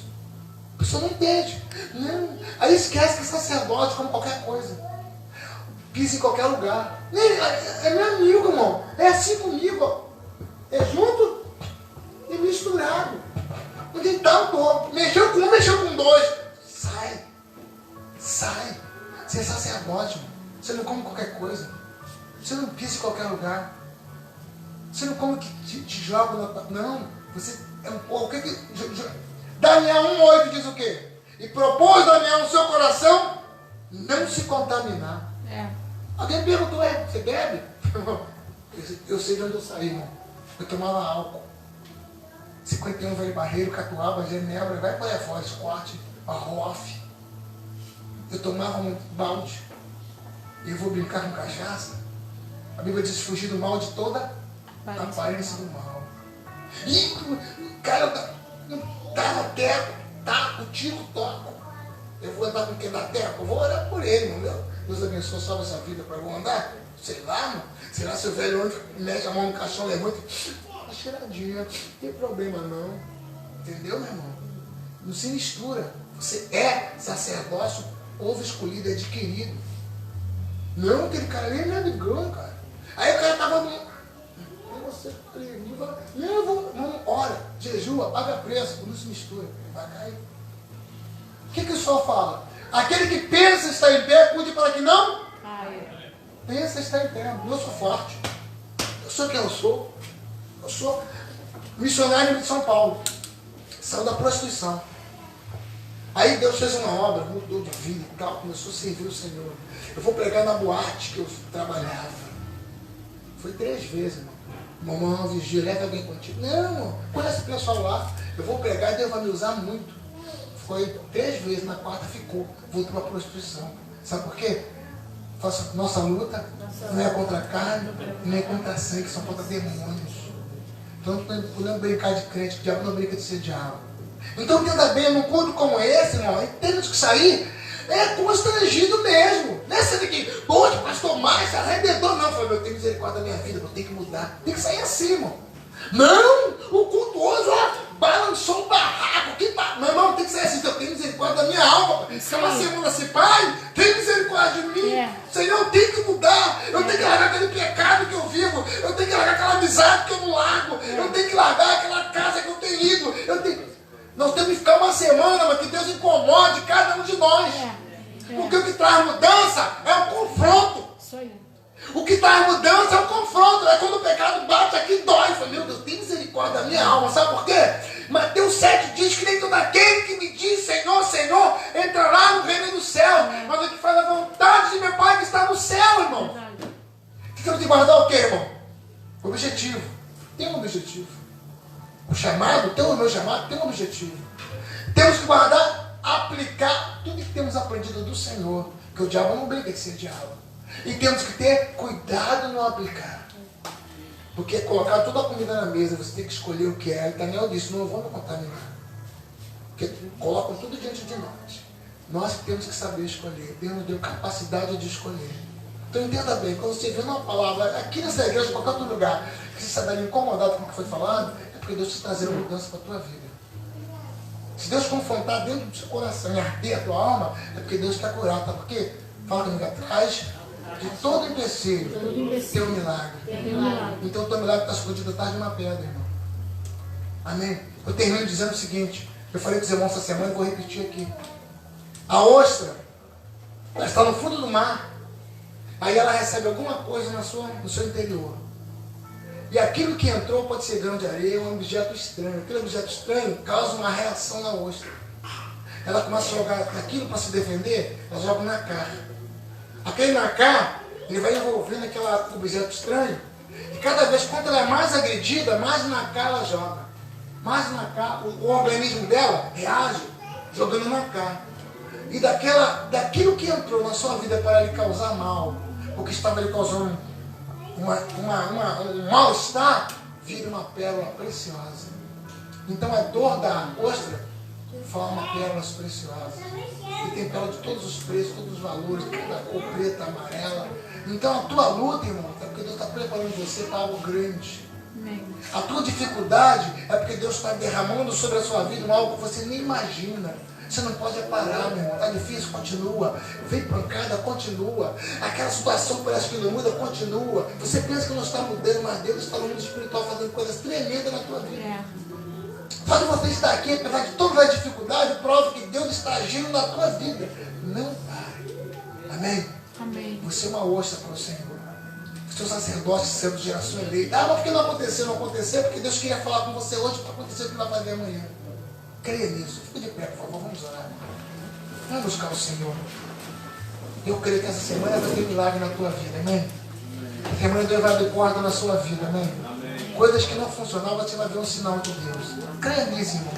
A pessoa não entende. Não. Aí esquece que é sacerdote como qualquer coisa. Pisa em qualquer lugar. É meu amigo, irmão. É assim comigo, ó. É junto e misturado. Não tem tanto. Mexeu com um, mexeu com dois. Sai. Ser sacerdote, irmão. Você não come qualquer coisa. Você não pisa em qualquer lugar. Você não come que te joga na... Não. Você é um pouco. Daniel 1,8 diz o quê? E propôs Daniel no seu coração não se contaminar. Alguém perguntou, você bebe? Eu sei de onde eu saí, irmão. Eu tomava álcool. 51 velho barreiro, catuaba, genebra, vai para aí fora, Scott, arrof. Eu tomava um balde. E eu vou brincar com cachaça. A Bíblia diz fugir do mal de toda aparência do mal. E o cara não dava teco, taco, tiro, toco. Eu vou andar com quem dá teco? Eu vou orar por ele, meu. Deus abençoe, salve essa vida para eu andar. Sei lá, mano. Será se o velho onde mete a mão no caixão, levanta, cheiradinha, não tem problema não. Entendeu, meu irmão? Não se mistura. Você é sacerdócio, povo escolhido, adquirido. Não, aquele cara ali não é amigão, cara. Aí o cara tava no... Você não, ora, jejua, paga preço, não se mistura, vai cair. O que o Senhor fala? Aquele que pensa estar em pé, cuide para que não pensa estar em pé. Eu sou forte. Eu sou quem eu sou. Eu sou missionário de São Paulo. Saiu da prostituição. Aí Deus fez uma obra, mudou de vida e tal, começou a servir o Senhor. Eu vou pregar na boate que eu trabalhava. Foi 3 vezes, irmão. Mamãe, vigia, leva alguém contigo. Não, irmão, conhece o pessoal lá. Eu vou pregar e Deus vai me usar muito. Foi 3 vezes, na 4ª ficou. Voltou para a prostituição. Sabe por quê? Nossa luta não é contra a carne, nem é contra a sangue, são contra demônios. Então não podemos brincar de crente, o diabo não brinca de ser diabo. Então entenda bem, num culto como esse, irmão, temos que sair constrangido mesmo. Não é sendo que, pode, pastor Márcio, arrebentador. Não, foi, eu tenho misericórdia da minha vida, eu tenho que mudar. Tem que sair assim, irmão. Não, o culto hoje, balançou um barraco. Meu irmão, tem que sair assim, eu tenho misericórdia da minha alma. Se uma semana se pai, tem misericórdia de mim. Senhor, eu tenho que mudar. Eu tenho que largar aquele pecado que eu vivo. Eu tenho que largar aquela amizade que eu não largo. Eu tenho que largar aquela casa que eu tenho ido. Nós temos que ficar uma semana, mas que Deus incomode cada um de nós. Porque o que traz mudança é o confronto. Isso aí. O que traz mudança é o confronto. É quando o pecado bate aqui, dói. Eu falo, meu Deus, tem misericórdia da minha alma. Sabe por quê? Mateus 7 diz que nem todo aquele que me diz Senhor, Senhor, entrará no reino do céu. Mas o que faz a vontade de meu Pai que está no céu, irmão. Temos que guardar o quê, irmão? O objetivo. Tem um objetivo. O chamado, o meu chamado, tem um objetivo. Temos que guardar, aplicar tudo que temos aprendido do Senhor. Porque o diabo não brinca de ser diabo. E temos que ter cuidado no aplicar. Porque colocar toda a comida na mesa, você tem que escolher o que é. E Daniel disse, não vou me contaminar. Porque colocam tudo diante de nós. Nós temos que saber escolher. Deus nos deu capacidade de escolher. Então entenda bem, quando você vê uma palavra aqui nessa igreja, em qualquer outro lugar, que você está incomodado com o que foi falado, é porque Deus está trazendo mudança para a tua vida. Se Deus confrontar dentro do seu coração e arder a tua alma, é porque Deus quer curar, tá? Porque, fala comigo, atrás de todo empecilho, tem um milagre. Então o teu milagre está escondido atrás de uma pedra, irmão. Amém? Eu termino dizendo o seguinte, eu falei com os irmãos essa semana e vou repetir aqui. A ostra, ela está no fundo do mar, aí ela recebe alguma coisa no seu interior. E aquilo que entrou pode ser grão de areia, um objeto estranho. Aquele objeto estranho causa uma reação na ostra. Ela começa a jogar aquilo para se defender, ela joga na cara. Aquele nacá, ele vai envolvendo aquele objeto estranho. E cada vez, quanto ela é mais agredida, mais nacá ela joga. Mais nacá, o organismo dela reage jogando nacá. E daquilo que entrou na sua vida para lhe causar mal, porque estava lhe causando um mal-estar, vira uma pérola preciosa. Então a dor da ostra forma pérolas preciosas. E tem pérola de todos os preços, todos os valores, toda a cor preta, amarela. Então a tua luta, irmão, é porque Deus está preparando você para algo grande. A tua dificuldade é porque Deus está derramando sobre a sua vida algo que você nem imagina. Você não pode parar, meu irmão. Está difícil, continua. Vem pancada, continua. Aquela situação parece que não muda, continua. Você pensa que não está mudando, mas Deus está no mundo espiritual fazendo coisas tremendas na tua vida. Só que você está aqui, apesar de toda a dificuldade, prova que Deus está agindo na tua vida. Não pare. Amém? Amém. Você é uma ostra para o Senhor. O seu sacerdócio sendo geração eleita. Ah, mas por que não aconteceu? Não aconteceu porque Deus queria falar com você hoje para acontecer o que vai fazer amanhã. Creia nisso. Fique de pé, por favor. Vamos orar. Vamos buscar o Senhor. Eu creio que essa semana vai ter milagre na tua vida. Amém? Essa semana Deus vai abrir porta na sua vida. Amém? Coisas que não funcionavam, você vai ver um sinal de Deus. Creia nisso, irmão.